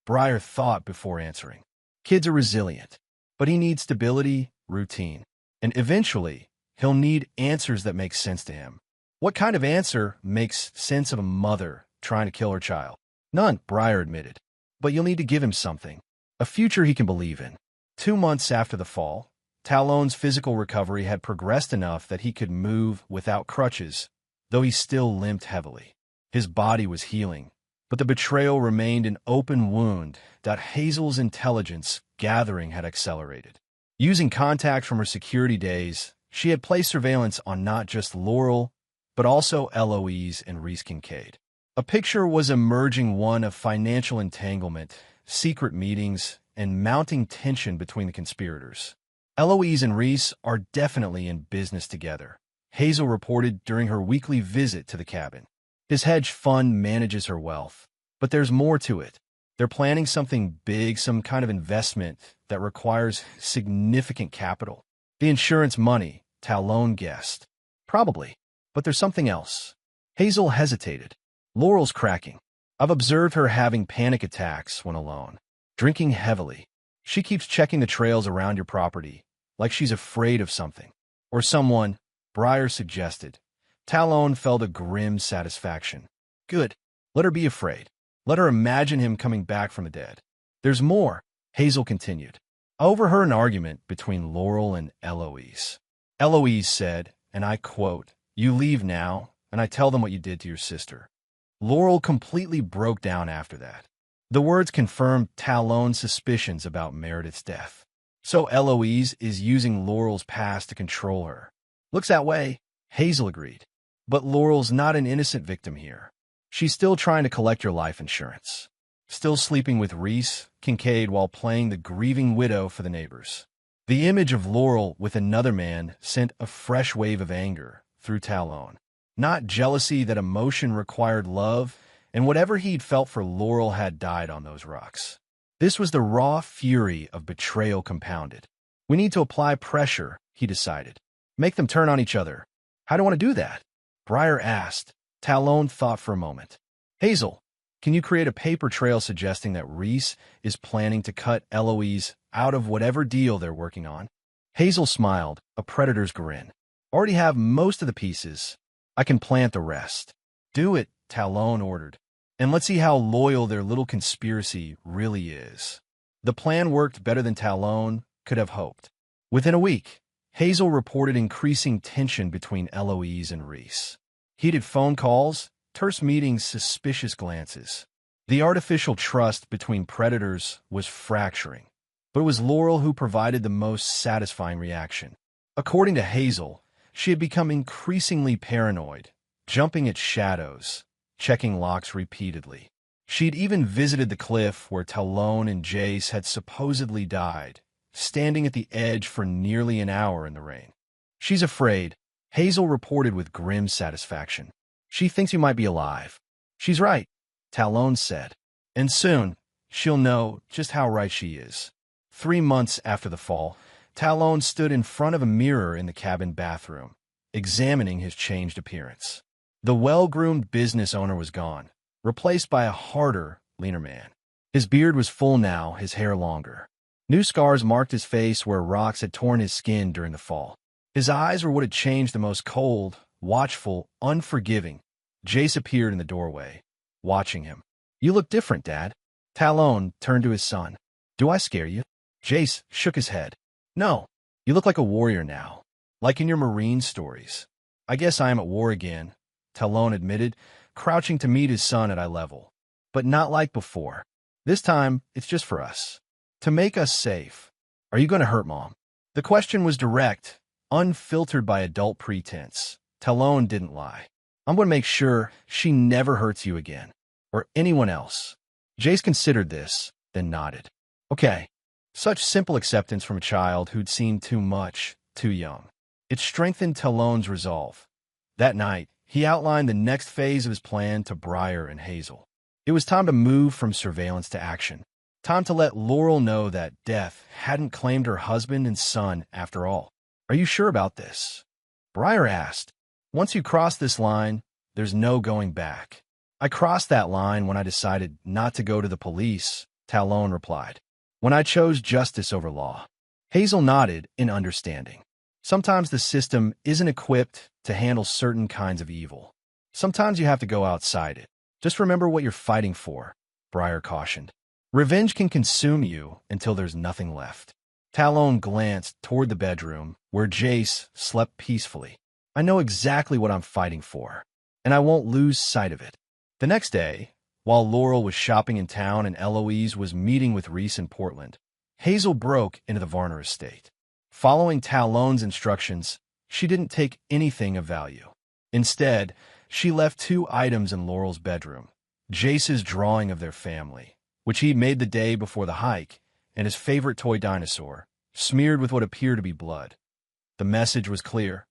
Speaker 1: Briar thought before answering. "Kids are resilient, but he needs stability, routine, and eventually he'll need answers that make sense to him." "What kind of answer makes sense of a mother trying to kill her child?" "None," Briar admitted. "But you'll need to give him something. A future he can believe in." 2 months after the fall, Talon's physical recovery had progressed enough that he could move without crutches, though he still limped heavily. His body was healing, But the betrayal remained an open wound that Hazel's intelligence gathering had accelerated. Using contacts from her security days, she had placed surveillance on not just Laurel, but also Eloise and Reese Kincaid. A picture was emerging, one of financial entanglement, secret meetings, and mounting tension between the conspirators. Eloise and Reese are definitely in business together, Hazel reported during her weekly visit to the cabin. His hedge fund manages her wealth, but there's more to it. They're planning something big, some kind of investment that requires significant capital. The insurance money, Talon guessed. Probably, but there's something else. Hazel hesitated. Laurel's cracking. I've observed her having panic attacks when alone, drinking heavily. She keeps checking the trails around your property, like she's afraid of something. Or someone, Breyer suggested. Talon felt a grim satisfaction. Good. Let her be afraid. Let her imagine him coming back from the dead. There's more, Hazel continued. I overheard an argument between Laurel and Eloise. Eloise said, and I quote, "You leave now, and I tell them what you did to your sister." Laurel completely broke down after that. The words confirmed Talon's suspicions about Meredith's death. So Eloise is using Laurel's past to control her. Looks that way, Hazel agreed. But Laurel's not an innocent victim here. She's still trying to collect your life insurance. Still sleeping with Reese Kincaid while playing the grieving widow for the neighbors. The image of Laurel with another man sent a fresh wave of anger through Talon. Not jealousy, that emotion required love, and whatever he'd felt for Laurel had died on those rocks. This was the raw fury of betrayal compounded. We need to apply pressure, he decided. Make them turn on each other. How do you want to do that? Breyer asked. Talon thought for a moment. Hazel, can you create a paper trail suggesting that Reese is planning to cut Eloise out of whatever deal they're working on? Hazel smiled, a predator's grin. Already have most of the pieces. I can plant the rest. Do it, Talon ordered. And let's see how loyal their little conspiracy really is. The plan worked better than Talon could have hoped. Within a week, Hazel reported increasing tension between Eloise and Reese. Heated phone calls, terse meetings, suspicious glances. The artificial trust between predators was fracturing, but it was Laurel who provided the most satisfying reaction. According to Hazel, she had become increasingly paranoid, jumping at shadows, checking locks repeatedly. She'd even visited the cliff where Talon and Jace had supposedly died, standing at the edge for nearly an hour in the rain. She's afraid, Hazel reported with grim satisfaction. She thinks you might be alive. She's right, Talon said. And soon, she'll know just how right she is. 3 months after the fall, Talon stood in front of a mirror in the cabin bathroom, examining his changed appearance. The well-groomed business owner was gone, replaced by a harder, leaner man. His beard was full now, his hair longer. New scars marked his face where rocks had torn his skin during the fall. His eyes were what had changed the most: cold, watchful, unforgiving. Jace appeared in the doorway, watching him. You look different, Dad. Talon turned to his son. Do I scare you? Jace shook his head. No, you look like a warrior now, like in your Marine stories. I guess I am at war again, Talon admitted, crouching to meet his son at eye level. But not like before. This time, it's just for us. To make us safe. Are you going to hurt Mom? The question was direct, unfiltered by adult pretense. Talon didn't lie. I'm going to make sure she never hurts you again. Or anyone else. Jace considered this, then nodded. Okay. Such simple acceptance from a child who'd seen too much, too young. It strengthened Talon's resolve. That night, he outlined the next phase of his plan to Breyer and Hazel. It was time to move from surveillance to action. Time to let Laurel know that death hadn't claimed her husband and son after all. Are you sure about this? Breyer asked. Once you cross this line, there's no going back. I crossed that line when I decided not to go to the police, Talon replied. When I chose justice over law. Hazel nodded in understanding. Sometimes the system isn't equipped to handle certain kinds of evil. Sometimes you have to go outside it. Just remember what you're fighting for, Breyer cautioned. Revenge can consume you until there's nothing left. Talon glanced toward the bedroom, where Jace slept peacefully. I know exactly what I'm fighting for, and I won't lose sight of it. The next day, While Laurel was shopping in town and Eloise was meeting with Reese in Portland, Hazel broke into the Varner estate. Following Talon's instructions, she didn't take anything of value. Instead, she left 2 items in Laurel's bedroom: Jace's drawing of their family, which he'd made the day before the hike, and his favorite toy dinosaur, smeared with what appeared to be blood. The message was clear: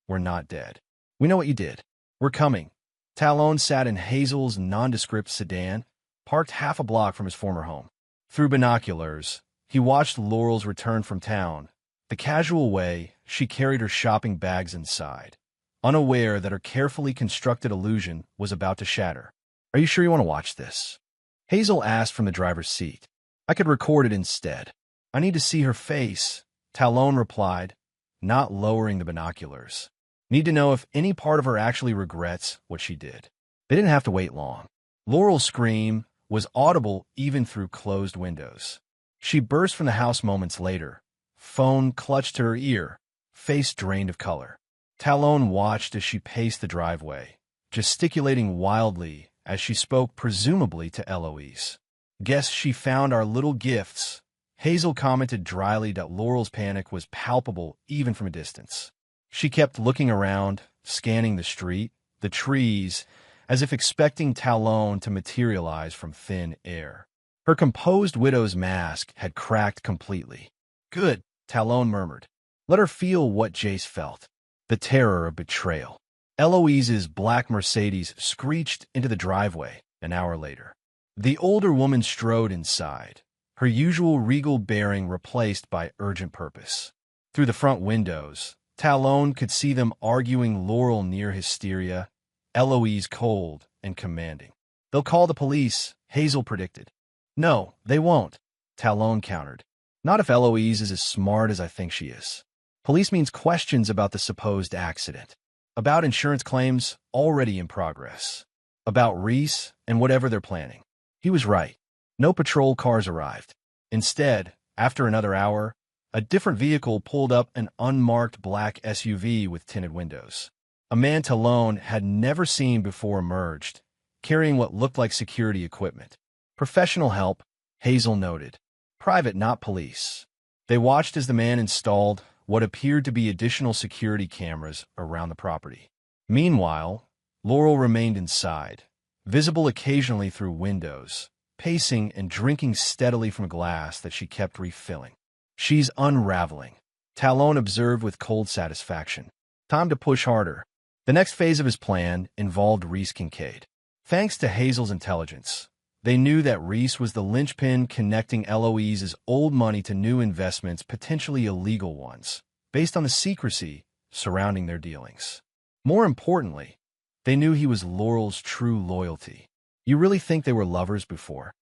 Speaker 1: we're not dead. We know what you did. We're coming. Talon sat in Hazel's nondescript sedan, parked half a block from his former home. Through binoculars, he watched Laurel's return from town, the casual way she carried her shopping bags inside, unaware that her carefully constructed illusion was about to shatter. "Are you sure you want to watch this?" Hazel asked from the driver's seat. "I could record it instead." "I need to see her face," Talon replied, not lowering the binoculars. "Need to know if any part of her actually regrets what she did." They didn't have to wait long. Laurel's scream was audible even through closed windows. She burst from the house moments later, phone clutched to her ear, face drained of color. Talon watched as she paced the driveway, gesticulating wildly as she spoke presumably to Eloise. "Guess she found our little gifts." Hazel commented dryly that Laurel's panic was palpable even from a distance. She kept looking around, scanning the street, the trees, as if expecting Talon to materialize from thin air. Her composed widow's mask had cracked completely. "Good," Talon murmured. "Let her feel what Jace felt. The terror of betrayal." Eloise's black Mercedes screeched into the driveway an hour later. The older woman strode inside, her usual regal bearing replaced by urgent purpose. Through the front windows, Talon could see them arguing, Laurel near hysteria, Eloise cold and commanding. "They'll call the police," Hazel predicted. "No, they won't," Talon countered. "Not if Eloise is as smart as I think she is." Police means questions about the supposed accident, about insurance claims already in progress, about Reese and whatever they're planning. He was right. No patrol cars arrived. Instead, after another hour, a different vehicle pulled up, an unmarked black SUV with tinted windows. A man Talon had never seen before emerged, carrying what looked like security equipment. "Professional help," Hazel noted. "Private, not police." They watched as the man installed what appeared to be additional security cameras around the property. Meanwhile, Laurel remained inside, visible occasionally through windows, pacing and drinking steadily from a glass that she kept refilling. "She's unraveling," Talon observed with cold satisfaction. Time to push harder. The next phase of his plan involved Reese Kincaid. Thanks to Hazel's intelligence, they knew that Reese was the linchpin connecting Eloise's old money to new investments, potentially illegal ones, based on the secrecy surrounding their dealings. More importantly, they knew he was Laurel's true loyalty. "You really think they were lovers before?"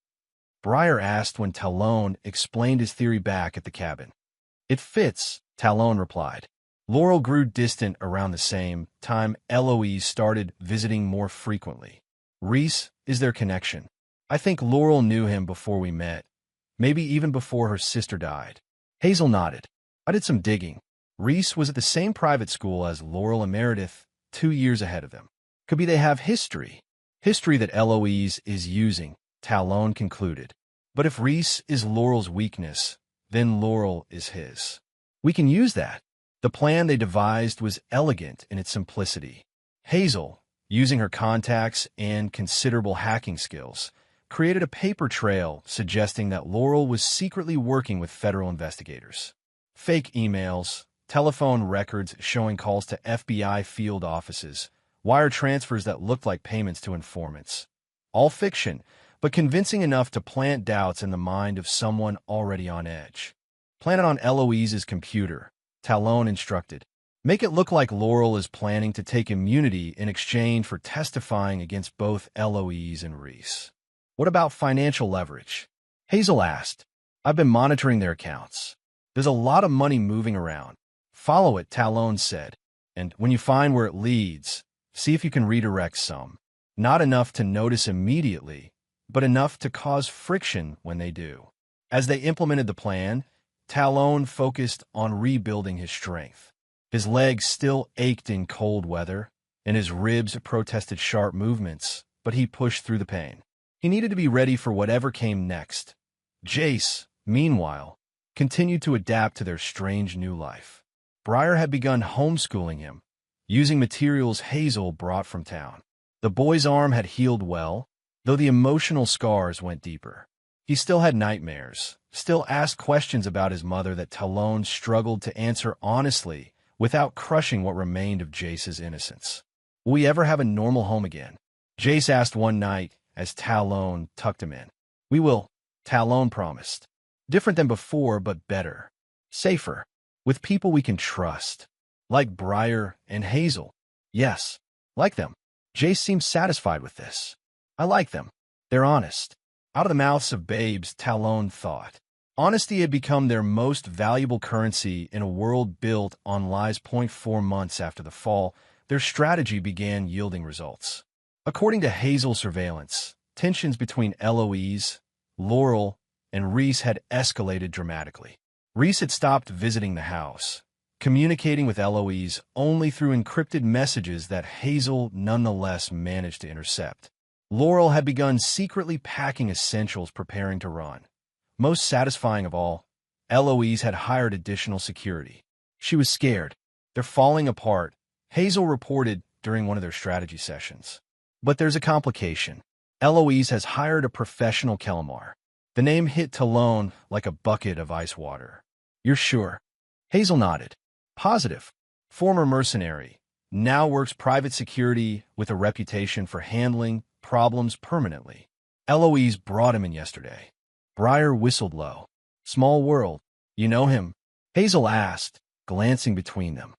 Speaker 1: Breyer asked when Talon explained his theory back at the cabin. "It fits," Talon replied. Laurel grew distant around the same time Eloise started visiting more frequently. Reese is their connection. I think Laurel knew him before we met, maybe even before her sister died. Hazel nodded. I did some digging. Reese was at the same private school as Laurel and Meredith, 2 years ahead of them. Could be they have history. History that Eloise is using, Talon concluded. But if Reese is Laurel's weakness, then Laurel is his. We can use that. The plan they devised was elegant in its simplicity. Hazel, using her contacts and considerable hacking skills, created a paper trail suggesting that Laurel was secretly working with federal investigators. Fake emails, telephone records showing calls to FBI field offices, wire transfers that looked like payments to informants. All fiction, but convincing enough to plant doubts in the mind of someone already on edge. "Plan it on Eloise's computer," Talon instructed. "Make it look like Laurel is planning to take immunity in exchange for testifying against both Eloise and Reese." "What about financial leverage?" Hazel asked. "I've been monitoring their accounts. There's a lot of money moving around." "Follow it," Talon said. "And when you find where it leads, see if you can redirect some. Not enough to notice immediately, but enough to cause friction when they do." As they implemented the plan, Talon focused on rebuilding his strength. His legs still ached in cold weather, and his ribs protested sharp movements, but he pushed through the pain. He needed to be ready for whatever came next. Jace, meanwhile, continued to adapt to their strange new life. Briar had begun homeschooling him, using materials Hazel brought from town. The boy's arm had healed well, though the emotional scars went deeper. He still had nightmares, still asked questions about his mother that Talon struggled to answer honestly without crushing what remained of Jace's innocence. "Will we ever have a normal home again?" Jace asked one night as Talon tucked him in. "We will," Talon promised. "Different than before, but better. Safer. With people we can trust. Like Briar and Hazel." "Yes, like them." Jace seemed satisfied with this. "I like them. They're honest." Out of the mouths of babes, Talon thought. Honesty had become their most valuable currency in a world built on lies. 4 months after the fall, their strategy began yielding results. According to Hazel's surveillance, tensions between Eloise, Laurel, and Reese had escalated dramatically. Reese had stopped visiting the house, communicating with Eloise only through encrypted messages that Hazel nonetheless managed to intercept. Laurel had begun secretly packing essentials preparing to run. Most satisfying of all, Eloise had hired additional security. She was scared. "They're falling apart," Hazel reported during one of their strategy sessions. But there's a complication. Eloise has hired a professional Kellamar. The name hit Talon like a bucket of ice water. "You're sure?" Hazel nodded. "Positive. Former mercenary. Now works private security with a reputation for handling problems permanently. Eloise brought him in yesterday." Briar whistled low. "Small world. You know him?" Hazel asked, glancing between them.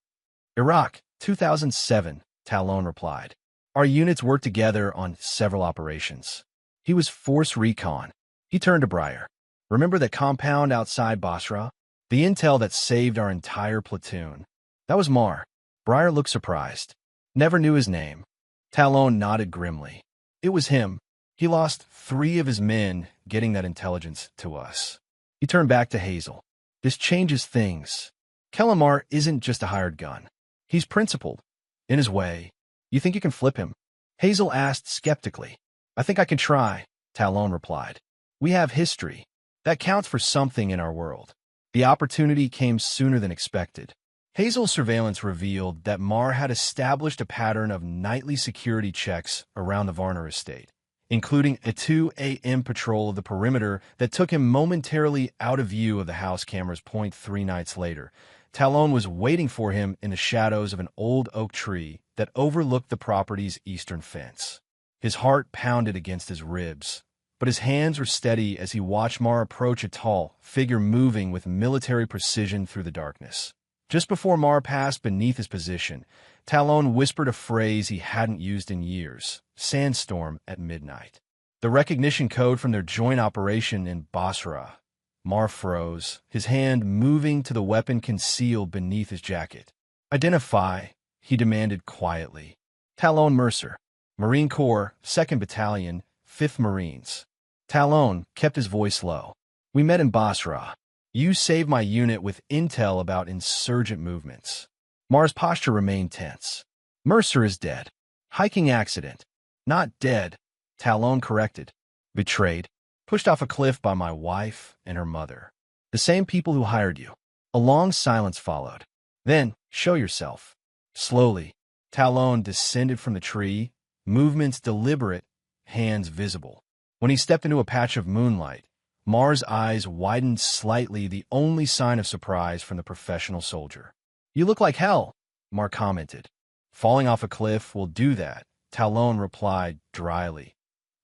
Speaker 1: "Iraq, 2007, Talon replied. "Our units worked together on several operations. He was Force Recon." He turned to Briar. "Remember that compound outside Basra? The intel that saved our entire platoon. That was Mar." Briar looked surprised. "Never knew his name." Talon nodded grimly. "It was him. He lost 3 of his men getting that intelligence to us." He turned back to Hazel. "This changes things. Kellamar isn't just a hired gun. He's principled. In his way. You think you can flip him?" Hazel asked skeptically. "I think I can try," Talon replied. "We have history. That counts for something in our world." The opportunity came sooner than expected. Hazel's surveillance revealed that Mar had established a pattern of nightly security checks around the Varner estate, including a 2 a.m. patrol of the perimeter that took him momentarily out of view of the house cameras. 3 nights later, Talon was waiting for him in the shadows of an old oak tree that overlooked the property's eastern fence. His heart pounded against his ribs, but his hands were steady as he watched Mar approach, a tall figure moving with military precision through the darkness. Just before Mar passed beneath his position, Talon whispered a phrase he hadn't used in years: "Sandstorm at midnight." The recognition code from their joint operation in Basra. Mar froze, his hand moving to the weapon concealed beneath his jacket. "Identify," he demanded quietly. "Talon Mercer, Marine Corps, 2nd Battalion, 5th Marines." Talon kept his voice low. "We met in Basra. You saved my unit with intel about insurgent movements." Mar's posture remained tense. "Mercer is dead. Hiking accident." "Not dead," Talon corrected. "Betrayed. Pushed off a cliff by my wife and her mother. The same people who hired you." A long silence followed. "Then, show yourself." Slowly, Talon descended from the tree, movements deliberate, hands visible. When he stepped into a patch of moonlight, Mar's eyes widened slightly, the only sign of surprise from the professional soldier. "You look like hell," Mar commented. "Falling off a cliff will do that," Talon replied dryly.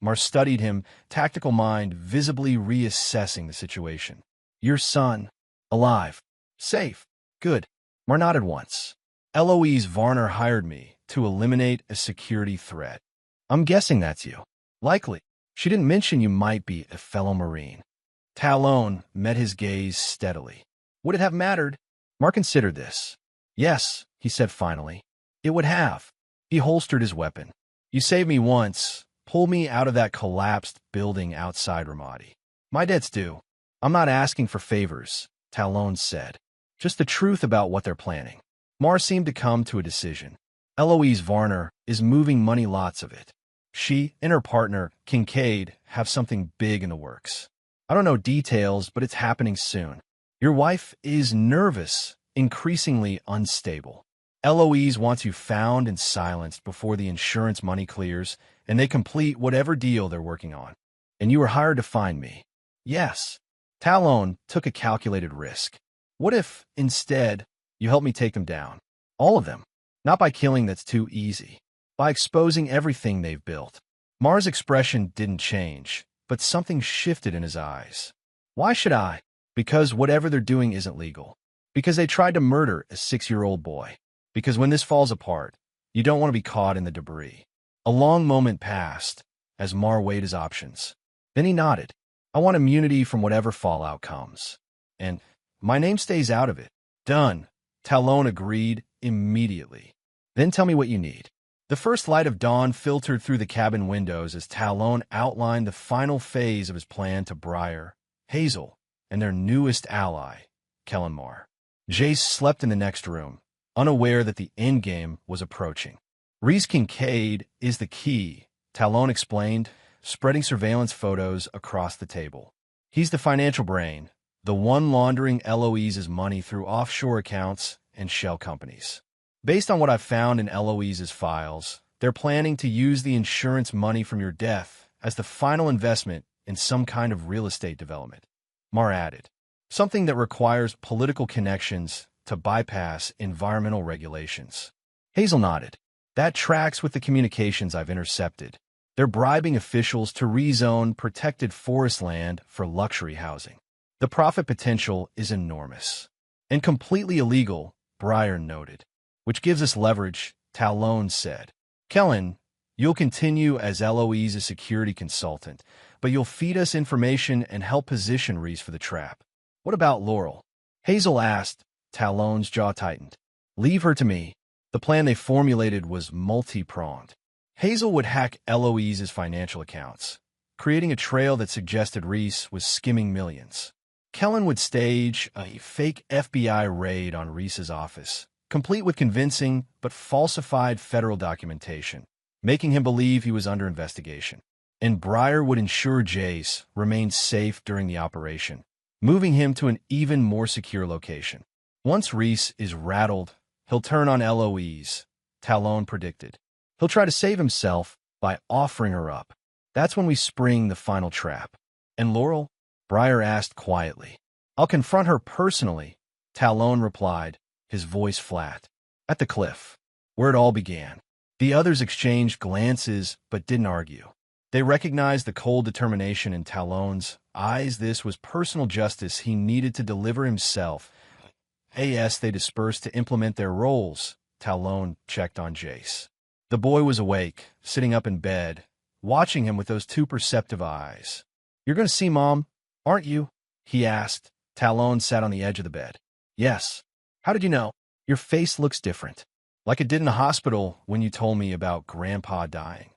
Speaker 1: Mar studied him, tactical mind visibly reassessing the situation. "Your son, alive, safe, good." Mar nodded once. "Eloise Varner hired me to eliminate a security threat." "I'm guessing that's you." "Likely. She didn't mention you might be a fellow Marine." Talon met his gaze steadily. "Would it have mattered?" Mar considered this. "Yes," he said finally. "It would have." He holstered his weapon. "You saved me once, pulled me out of that collapsed building outside Ramadi. My debt's due. I'm not asking for favors," Talon said. "Just the truth about what they're planning." Mar seemed to come to a decision. "Eloise Varner is moving money, lots of it. She and her partner, Kincaid, have something big in the works. I don't know details, but it's happening soon. Your wife is nervous, increasingly unstable. Eloise wants you found and silenced before the insurance money clears, and they complete whatever deal they're working on. And you were hired to find me. Yes. Talon took a calculated risk. What if, instead, you help me take them down? All of them. Not by killing, that's too easy. By exposing everything they've built. Mar's expression didn't change, but something shifted in his eyes. Why should I? Because whatever they're doing isn't legal. Because they tried to murder a 6-year-old boy. Because when this falls apart, you don't want to be caught in the debris. A long moment passed as Mar weighed his options. Then he nodded. I want immunity from whatever fallout comes. And my name stays out of it. Done. Talon agreed immediately. Then tell me what you need. The first light of dawn filtered through the cabin windows as Talon outlined the final phase of his plan to Briar, Hazel, and their newest ally, Kellen Mar. Jace slept in the next room, unaware that the endgame was approaching. Reese Kincaid is the key, Talon explained, spreading surveillance photos across the table. He's the financial brain, the one laundering Eloise's money through offshore accounts and shell companies. Based on what I've found in Eloise's files, they're planning to use the insurance money from your death as the final investment in some kind of real estate development. Mar added, something that requires political connections to bypass environmental regulations. Hazel nodded. That tracks with the communications I've intercepted. They're bribing officials to rezone protected forest land for luxury housing. The profit potential is enormous. And completely illegal, Briar noted. Which gives us leverage, Talon said. Kellen, you'll continue as Eloise's security consultant, but you'll feed us information and help position Reese for the trap. What about Laurel? Hazel asked. Talon's jaw tightened. Leave her to me. The plan they formulated was multi-pronged. Hazel would hack Eloise's financial accounts, creating a trail that suggested Reese was skimming millions. Kellen would stage a fake FBI raid on Reese's office, complete with convincing but falsified federal documentation, making him believe he was under investigation. And Briar would ensure Jace remained safe during the operation, moving him to an even more secure location. Once Reese is rattled, he'll turn on Eloise, Talon predicted. He'll try to save himself by offering her up. That's when we spring the final trap. And Laurel? Briar asked quietly. I'll confront her personally, Talon replied, his voice flat. At the cliff, where it all began. The others exchanged glances but didn't argue. They recognized the cold determination in Talon's eyes. This was personal justice he needed to deliver himself. As they dispersed to implement their roles, Talon checked on Jace. The boy was awake, sitting up in bed, watching him with those two perceptive eyes. You're going to see Mom, aren't you? He asked. Talon sat on the edge of the bed. Yes. How did you know? Your face looks different. Like it did in the hospital when you told me about Grandpa dying.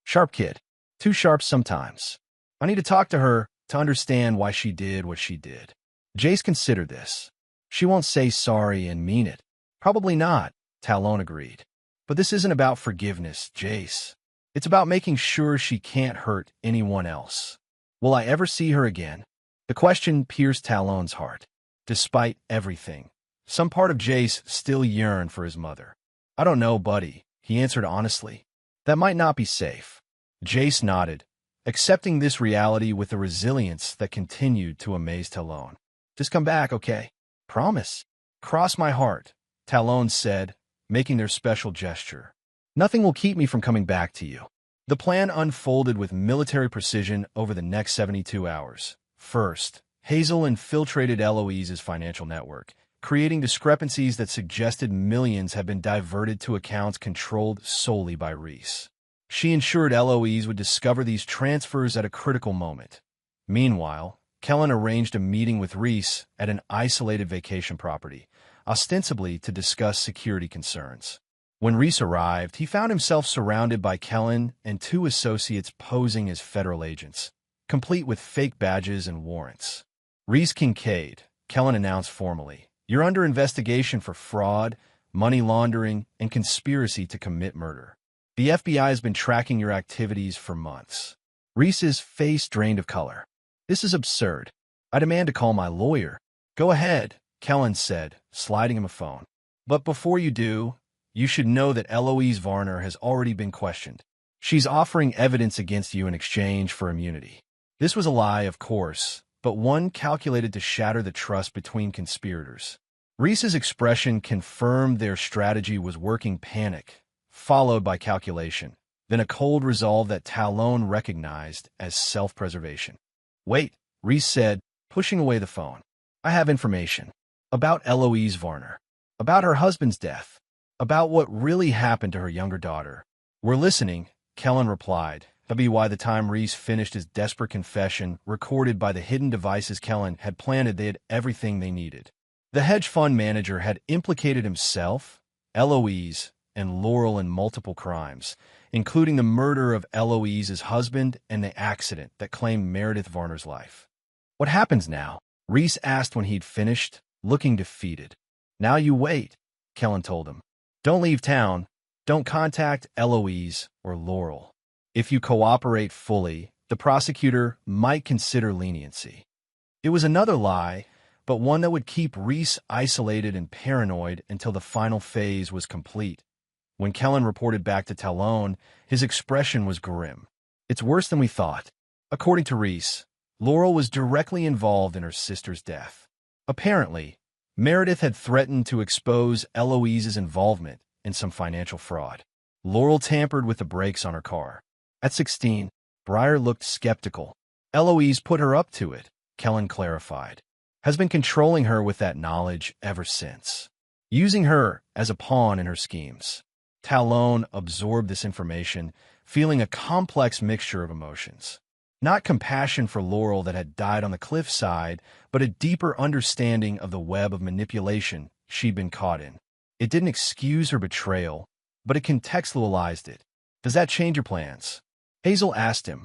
Speaker 1: Sharp kid. Too sharp sometimes. I need to talk to her to understand why she did what she did. Jace considered this. She won't say sorry and mean it. Probably not, Talon agreed. But this isn't about forgiveness, Jace. It's about making sure she can't hurt anyone else. Will I ever see her again? The question pierced Talon's heart. Despite everything, some part of Jace still yearned for his mother. I don't know, buddy, he answered honestly. That might not be safe. Jace nodded, accepting this reality with a resilience that continued to amaze Talon. Just come back, okay? Promise. Cross my heart, Talon said, making their special gesture. Nothing will keep me from coming back to you. The plan unfolded with military precision over the next 72 hours. First, Hazel infiltrated Eloise's financial network, creating discrepancies that suggested millions had been diverted to accounts controlled solely by Reese. She ensured Eloise would discover these transfers at a critical moment. Meanwhile, Kellen arranged a meeting with Reese at an isolated vacation property, ostensibly to discuss security concerns. When Reese arrived, he found himself surrounded by Kellen and two associates posing as federal agents, complete with fake badges and warrants. Reese Kincaid, Kellen announced formally, you're under investigation for fraud, money laundering, and conspiracy to commit murder. The FBI has been tracking your activities for months. Reese's face drained of color. This is absurd. I demand to call my lawyer. Go ahead, Kellen said, sliding him a phone. But before you do, you should know that Eloise Varner has already been questioned. She's offering evidence against you in exchange for immunity. This was a lie, of course, but one calculated to shatter the trust between conspirators. Reese's expression confirmed their strategy was working. Panic, followed by calculation, then a cold resolve that Talon recognized as self-preservation. Wait, Reese said, pushing away the phone. I have information. About Eloise Varner. About her husband's death. About what really happened to her younger daughter. We're listening, Kellen replied. By the time Reese finished his desperate confession, recorded by the hidden devices Kellen had planted, they had everything they needed. The hedge fund manager had implicated himself, Eloise, and Laurel in multiple crimes, including the murder of Eloise's husband and the accident that claimed Meredith Varner's life. What happens now? Reese asked when he'd finished, looking defeated. Now you wait, Kellen told him. Don't leave town. Don't contact Eloise or Laurel. If you cooperate fully, the prosecutor might consider leniency. It was another lie, but one that would keep Reese isolated and paranoid until the final phase was complete. When Kellen reported back to Talon, his expression was grim. It's worse than we thought. According to Reese, Laurel was directly involved in her sister's death. Apparently, Meredith had threatened to expose Eloise's involvement in some financial fraud. Laurel tampered with the brakes on her car. At 16, Breyer looked skeptical. Eloise put her up to it, Kellen clarified. Has been controlling her with that knowledge ever since. Using her as a pawn in her schemes. Talon absorbed this information, feeling a complex mixture of emotions. Not compassion for Laurel that had died on the cliffside, but a deeper understanding of the web of manipulation she'd been caught in. It didn't excuse her betrayal, but it contextualized it. Does that change your plans? Hazel asked him.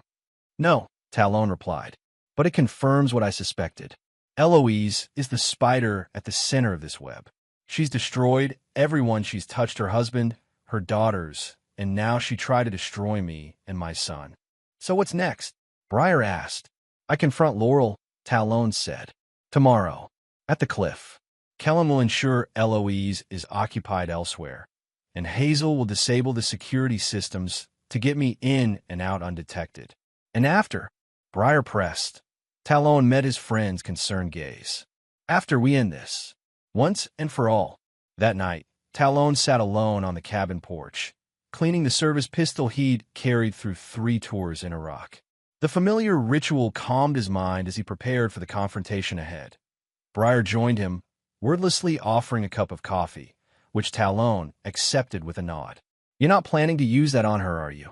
Speaker 1: No, Talon replied, but it confirms what I suspected. Eloise is the spider at the center of this web. She's destroyed everyone she's touched, her husband, her daughters, and now she tried to destroy me and my son. So what's next? Breyer asked. I confront Laurel, Talon said. Tomorrow, at the cliff. Kellen will ensure Eloise is occupied elsewhere, and Hazel will disable the security systems to get me in and out undetected. And after, Breyer pressed. Talon met his friend's concerned gaze. After we end this, once and for all. That night, Talon sat alone on the cabin porch, cleaning the service pistol he'd carried through 3 tours in Iraq. The familiar ritual calmed his mind as he prepared for the confrontation ahead. Breyer joined him, wordlessly offering a cup of coffee, which Talon accepted with a nod. You're not planning to use that on her, are you?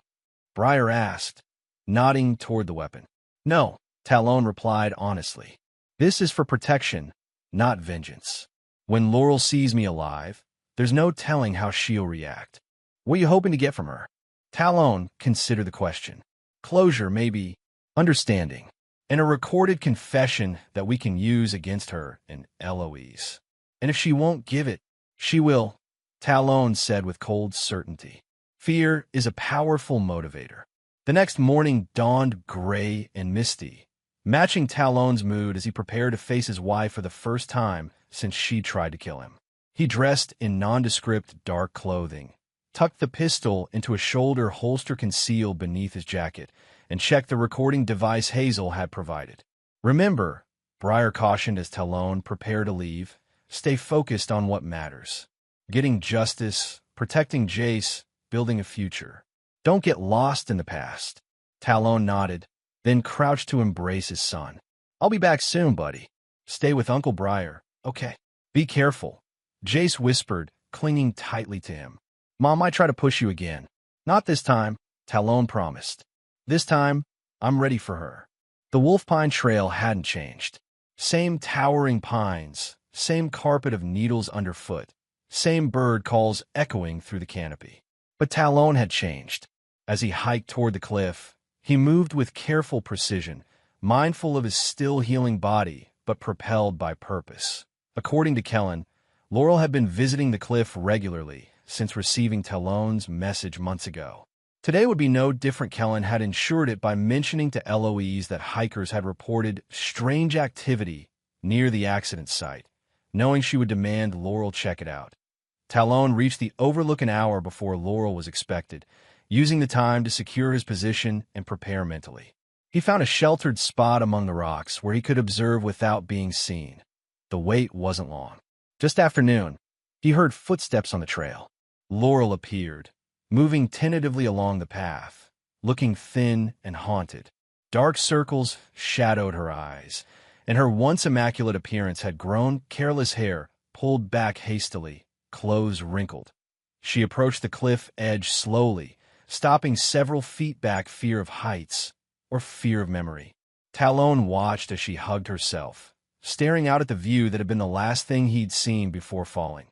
Speaker 1: Breyer asked, nodding toward the weapon. No, Talon replied honestly. This is for protection, not vengeance. When Laurel sees me alive, there's no telling how she'll react. What are you hoping to get from her? Talon considered the question. Closure, maybe, understanding, and a recorded confession that we can use against her and Eloise. And if she won't give it, she will, Talon said with cold certainty. Fear is a powerful motivator. The next morning dawned gray and misty, matching Talon's mood as he prepared to face his wife for the first time since she tried to kill him. He dressed in nondescript dark clothing, tucked the pistol into a shoulder holster concealed beneath his jacket, and checked the recording device Hazel had provided. Remember, Breyer cautioned as Talon prepared to leave, stay focused on what matters. Getting justice, protecting Jace, building a future. Don't get lost in the past. Talon nodded, then crouched to embrace his son. I'll be back soon, buddy. Stay with Uncle Breyer, okay? Be careful, Jace whispered, clinging tightly to him. Mom might try to push you again. Not this time, Talon promised. This time, I'm ready for her. The Wolf Pine Trail hadn't changed. Same towering pines, same carpet of needles underfoot, same bird calls echoing through the canopy. But Talon had changed. As he hiked toward the cliff, he moved with careful precision, mindful of his still healing body, but propelled by purpose. According to Kellen, Laurel had been visiting the cliff regularly, since receiving Talon's message months ago. Today would be no different. Kellen had ensured it by mentioning to Eloise that hikers had reported strange activity near the accident site, knowing she would demand Laurel check it out. Talon reached the overlook an hour before Laurel was expected, using the time to secure his position and prepare mentally. He found a sheltered spot among the rocks where he could observe without being seen. The wait wasn't long. Just after noon, he heard footsteps on the trail. Laurel appeared, moving tentatively along the path, looking thin and haunted. Dark circles shadowed her eyes, and her once immaculate appearance had grown. Careless hair pulled back hastily, clothes wrinkled. She approached the cliff edge slowly, stopping several feet back. Fear of heights or fear of memory. Talon watched as she hugged herself, staring out at the view that had been the last thing he'd seen before falling.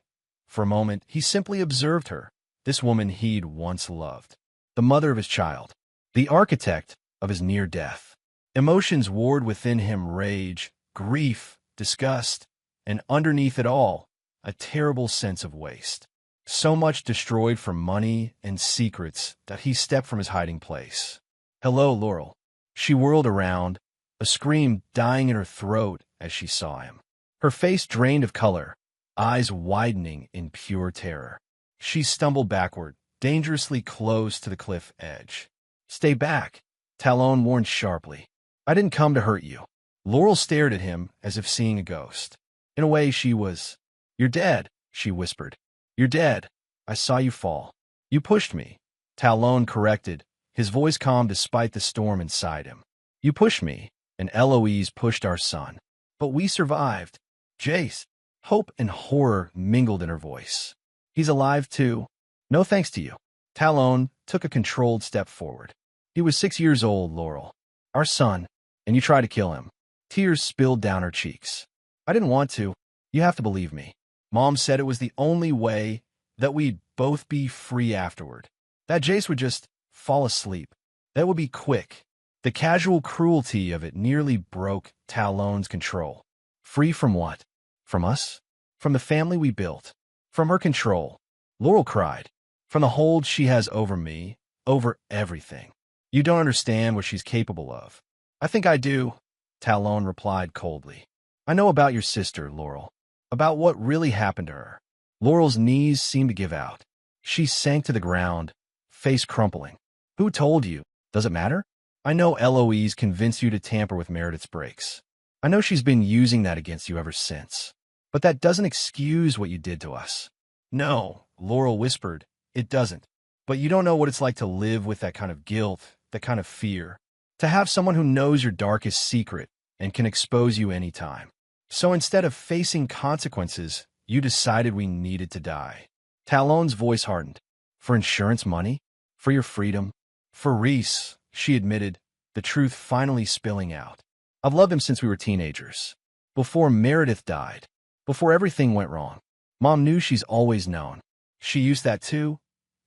Speaker 1: For a moment, he simply observed her, this woman he'd once loved, the mother of his child, the architect of his near death. Emotions warred within him: rage, grief, disgust, and underneath it all, a terrible sense of waste. So much destroyed for money and secrets that he stepped from his hiding place. "Hello, Laurel." She whirled around, a scream dying in her throat as she saw him. Her face drained of color, eyes widening in pure terror. She stumbled backward, dangerously close to the cliff edge. "Stay back," Talon warned sharply. "I didn't come to hurt you." Laurel stared at him as if seeing a ghost. In a way, she was. "You're dead," she whispered. "You're dead. I saw you fall. You pushed me," Talon corrected, his voice calm despite the storm inside him. "You pushed me, and Eloise pushed our son. But we survived." Jace, hope and horror mingled in her voice. "He's alive too. No thanks to you." Talon took a controlled step forward. "He was 6 years old, Laurel. Our son, and you tried to kill him." Tears spilled down her cheeks. "I didn't want to. You have to believe me. Mom said it was the only way that we'd both be free afterward. That Jace would just fall asleep. That would be quick." The casual cruelty of it nearly broke Talon's control. Free from what? From us? From the family we built? From her control? Laurel cried. From the hold she has over me, over everything. "You don't understand what she's capable of." "I think I do," Talon replied coldly. "I know about your sister, Laurel. About what really happened to her." Laurel's knees seemed to give out. She sank to the ground, face crumpling. "Who told you? Does it matter? I know Eloise convinced you to tamper with Meredith's brakes. I know she's been using that against you ever since. But that doesn't excuse what you did to us." "No," Laurel whispered, "it doesn't. But you don't know what it's like to live with that kind of guilt, that kind of fear. To have someone who knows your darkest secret and can expose you anytime. So instead of facing consequences, you decided we needed to die." Talon's voice hardened. "For insurance money? For your freedom? For Reese," she admitted, the truth finally spilling out. "I've loved him since we were teenagers. Before Meredith died. Before everything went wrong. Mom knew she's always known. She used that too,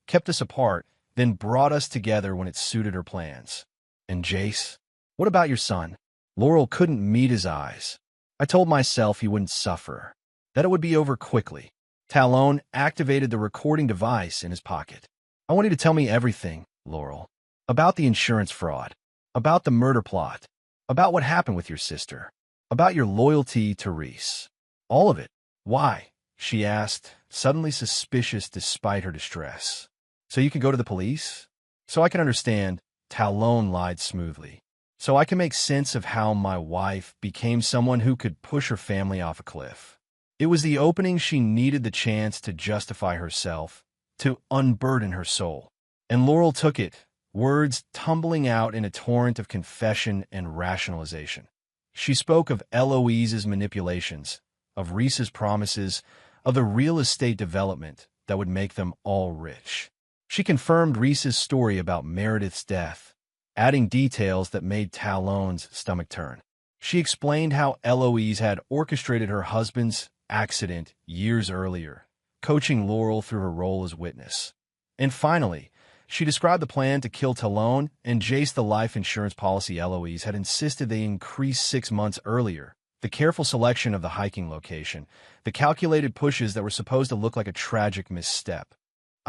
Speaker 1: kept us apart, then brought us together when it suited her plans. And Jace? What about your son?" Laurel couldn't meet his eyes. "I told myself he wouldn't suffer, that it would be over quickly." Talon activated the recording device in his pocket. "I want you to tell me everything, Laurel. About the insurance fraud, about the murder plot, about what happened with your sister, about your loyalty to Reese. All of it." "Why?" she asked, suddenly suspicious despite her distress. "So you can go to the police?" "So I can understand," Talon lied smoothly. "So I can make sense of how my wife became someone who could push her family off a cliff." It was the opening she needed, the chance to justify herself, to unburden her soul. And Laurel took it, words tumbling out in a torrent of confession and rationalization. She spoke of Eloise's manipulations, of Reese's promises, of the real estate development that would make them all rich. She confirmed Reese's story about Meredith's death, adding details that made Talon's stomach turn. She explained how Eloise had orchestrated her husband's accident years earlier, coaching Laurel through her role as witness. And finally, she described the plan to kill Talon and Jace, the life insurance policy Eloise had insisted they increase 6 months earlier, the careful selection of the hiking location, the calculated pushes that were supposed to look like a tragic misstep.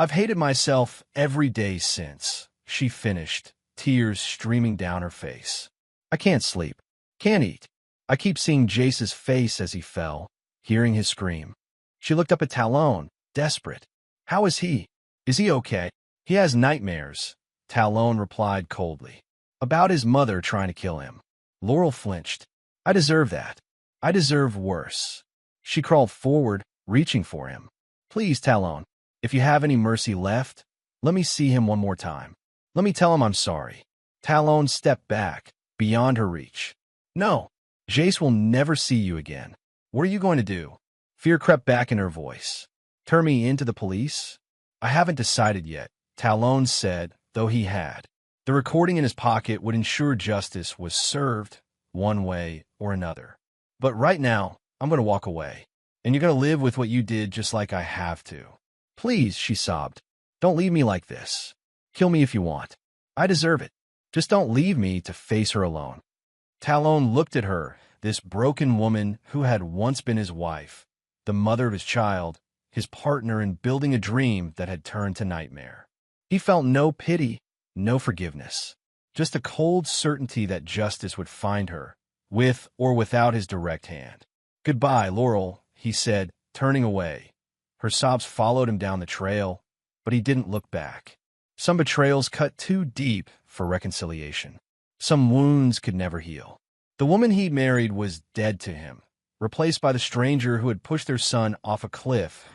Speaker 1: I've hated myself every day since, she finished, tears streaming down her face. I can't sleep. Can't eat. I keep seeing Jace's face as he fell, hearing his scream. She looked up at Talon, desperate. How is he? Is he okay? He has nightmares, Talon replied coldly. About his mother trying to kill him. Laurel flinched. I deserve that. I deserve worse. She crawled forward, reaching for him. Please, Talon, if you have any mercy left, let me see him one more time. Let me tell him I'm sorry. Talon stepped back, beyond her reach. No, Jace will never see you again. What are you going to do? Fear crept back in her voice. Turn me into the police? I haven't decided yet, Talon said, though he had. The recording in his pocket would ensure justice was served, one way or another. But right now, I'm going to walk away. And you're going to live with what you did just like I have to. Please, she sobbed. Don't leave me like this. Kill me if you want. I deserve it. Just don't leave me to face her alone. Talon looked at her, this broken woman who had once been his wife, the mother of his child, his partner in building a dream that had turned to nightmare. He felt no pity, no forgiveness, just a cold certainty that justice would find her, with or without his direct hand. Goodbye, Laurel, he said, turning away. Her sobs followed him down the trail, but he didn't look back. Some betrayals cut too deep for reconciliation. Some wounds could never heal. The woman he married was dead to him, replaced by the stranger who had pushed their son off a cliff.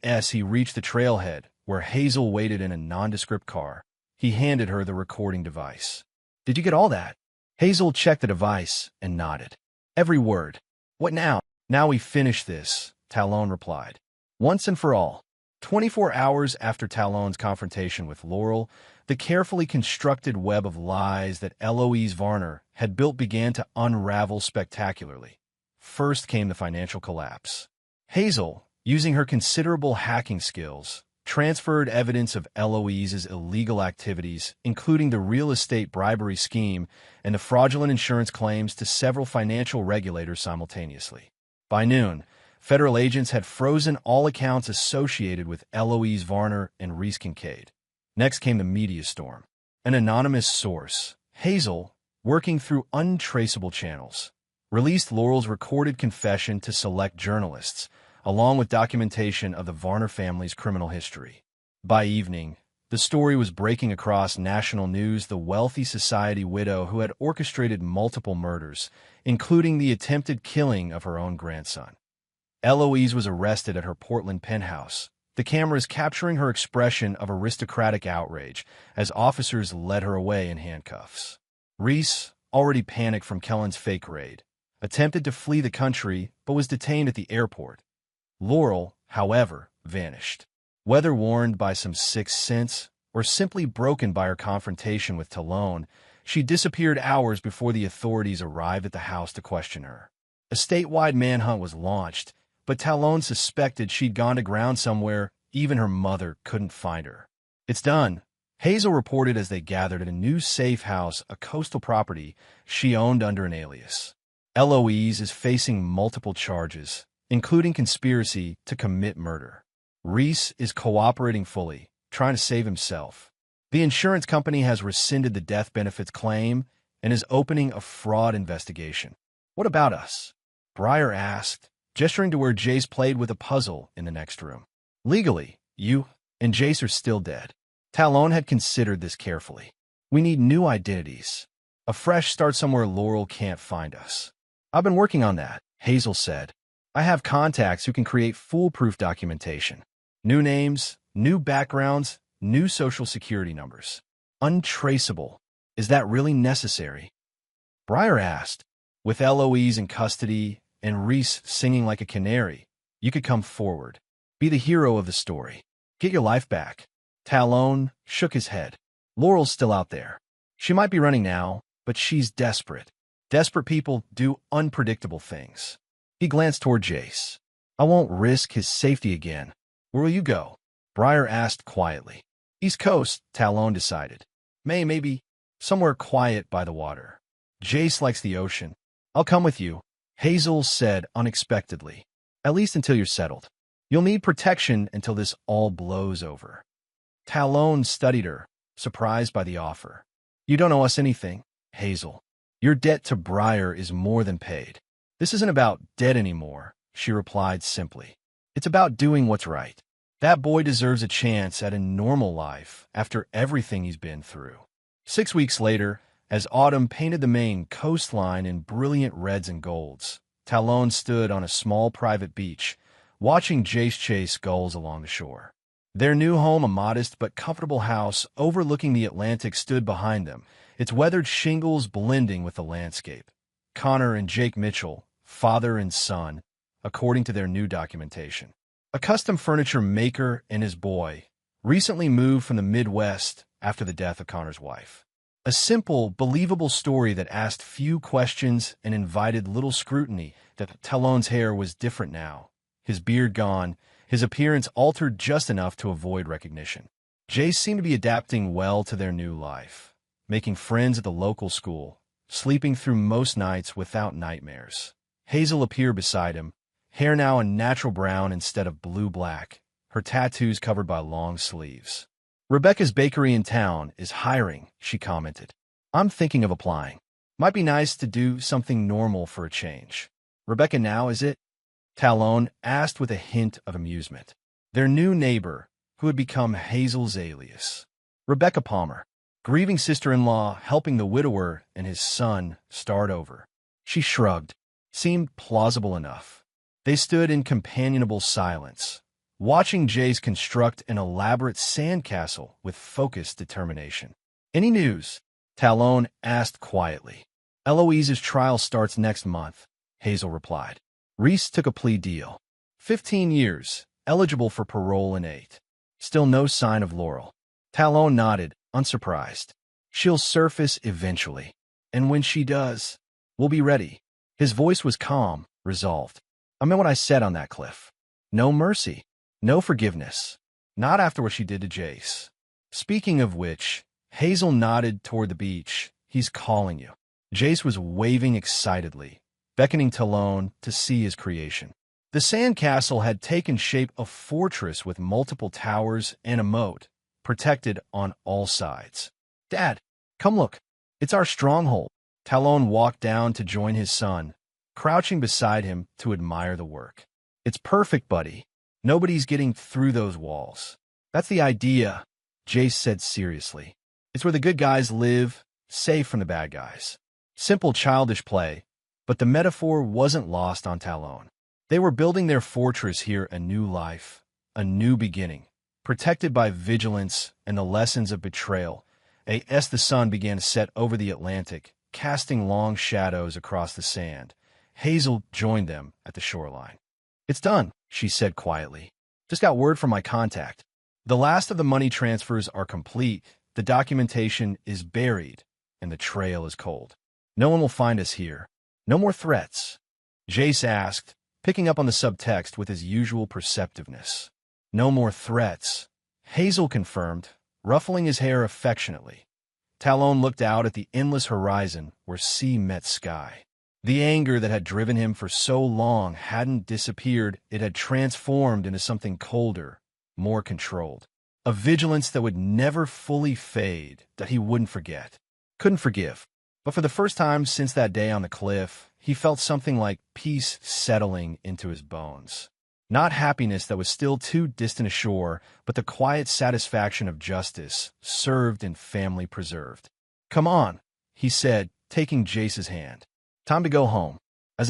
Speaker 1: As he reached the trailhead, where Hazel waited in a nondescript car, he handed her the recording device. Did you get all that? Hazel checked the device and nodded. Every word. What now? Now we finish this, Talon replied. Once and for all. 24 hours after Talon's confrontation with Laurel, the carefully constructed web of lies that Eloise Varner had built began to unravel spectacularly. First came the financial collapse. Hazel, using her considerable hacking skills, transferred evidence of Eloise's illegal activities, including the real estate bribery scheme and the fraudulent insurance claims, to several financial regulators simultaneously. By noon, federal agents had frozen all accounts associated with Eloise Varner and Reese Kincaid. Next came the media storm. An anonymous source, Hazel, working through untraceable channels, released Laurel's recorded confession to select journalists, along with documentation of the Varner family's criminal history. By evening, the story was breaking across national news. The wealthy society widow who had orchestrated multiple murders, including the attempted killing of her own grandson. Eloise was arrested at her Portland penthouse, the cameras capturing her expression of aristocratic outrage as officers led her away in handcuffs. Reese, already panicked from Kellen's fake raid, attempted to flee the country but was detained at the airport. Laurel, however, vanished. Whether warned by some sixth sense or simply broken by her confrontation with Talon, she disappeared hours before the authorities arrived at the house to question her. A statewide manhunt was launched, but Talon suspected she'd gone to ground somewhere even her mother couldn't find her. It's done, Hazel reported as they gathered at a new safe house, a coastal property she owned under an alias. Eloise is facing multiple charges, including conspiracy to commit murder. Reese is cooperating fully, trying to save himself. The insurance company has rescinded the death benefits claim and is opening a fraud investigation. What about us? Briar asked, gesturing to where Jace played with a puzzle in the next room. Legally, you and Jace are still dead. Talon had considered this carefully. We need new identities. A fresh start somewhere Laurel can't find us. I've been working on that, Hazel said. I have contacts who can create foolproof documentation. New names, new backgrounds, new social security numbers. Untraceable. Is that really necessary? Briar asked. With Eloise in custody and Reese singing like a canary, you could come forward. Be the hero of the story. Get your life back. Talon shook his head. Laurel's still out there. She might be running now, but she's desperate. Desperate people do unpredictable things. He glanced toward Jace. I won't risk his safety again. Where will you go? Briar asked quietly. East Coast, Talon decided. Maybe somewhere quiet by the water. Jace likes the ocean. I'll come with you, Hazel said unexpectedly. At least until you're settled. You'll need protection until this all blows over. Talon studied her, surprised by the offer. You don't owe us anything, Hazel. Your debt to Briar is more than paid. This isn't about debt anymore, she replied simply. It's about doing what's right. That boy deserves a chance at a normal life after everything he's been through. 6 weeks later, as autumn painted the Maine coastline in brilliant reds and golds, Talon stood on a small private beach, watching Jace chase gulls along the shore. Their new home, a modest but comfortable house overlooking the Atlantic, stood behind them, its weathered shingles blending with the landscape. Connor and Jake Mitchell, father and son, according to their new documentation. A custom furniture maker and his boy, recently moved from the Midwest after the death of Connor's wife. A simple, believable story that asked few questions and invited little scrutiny. That Talon's hair was different now, his beard gone, his appearance altered just enough to avoid recognition. Jace seemed to be adapting well to their new life, making friends at the local school, sleeping through most nights without nightmares. Hazel appeared beside him, hair now a natural brown instead of blue-black, her tattoos covered by long sleeves. Rebecca's bakery in town is hiring, she commented. I'm thinking of applying. Might be nice to do something normal for a change. Rebecca now, is it? Talon asked with a hint of amusement. Their new neighbor, who had become Hazel's alias. Rebecca Palmer, grieving sister-in-law, helping the widower and his son start over. She shrugged. Seemed plausible enough. They stood in companionable silence, watching Jace construct an elaborate sandcastle with focused determination. Any news? Talon asked quietly. Eloise's trial starts next month, Hazel replied. Reese took a plea deal. 15 years, eligible for parole in 8. Still no sign of Laurel. Talon nodded, unsurprised. She'll surface eventually. And when she does, we'll be ready. His voice was calm, resolved. I meant what I said on that cliff. No mercy. No forgiveness. Not after what she did to Jace. Speaking of which, Hazel nodded toward the beach. He's calling you. Jace was waving excitedly, beckoning Talon to see his creation. The sandcastle had taken shape a fortress with multiple towers and a moat, protected on all sides. Dad, come look. It's our stronghold. Talon walked down to join his son, crouching beside him to admire the work. It's perfect, buddy. Nobody's getting through those walls. That's the idea, Jace said seriously. It's where the good guys live, safe from the bad guys. Simple childish play, but the metaphor wasn't lost on Talon. They were building their fortress here, a new life, a new beginning, protected by vigilance and the lessons of betrayal. As the sun began to set over the Atlantic, casting long shadows across the sand, Hazel joined them at the shoreline. It's done, she said quietly. Just got word from my contact. The last of the money transfers are complete, the documentation is buried, and the trail is cold. No one will find us here. No more threats. Jace asked, picking up on the subtext with his usual perceptiveness. No more threats. Hazel confirmed, ruffling his hair affectionately. Talon looked out at the endless horizon where sea met sky. The anger that had driven him for so long hadn't disappeared. It had transformed into something colder, more controlled. A vigilance that would never fully fade, that he wouldn't forget. Couldn't forgive. But for the first time since that day on the cliff, he felt something like peace settling into his bones. Not happiness that was still too distant ashore, but the quiet satisfaction of justice, served and family preserved. Come on, he said, taking Jace's hand. Time to go home.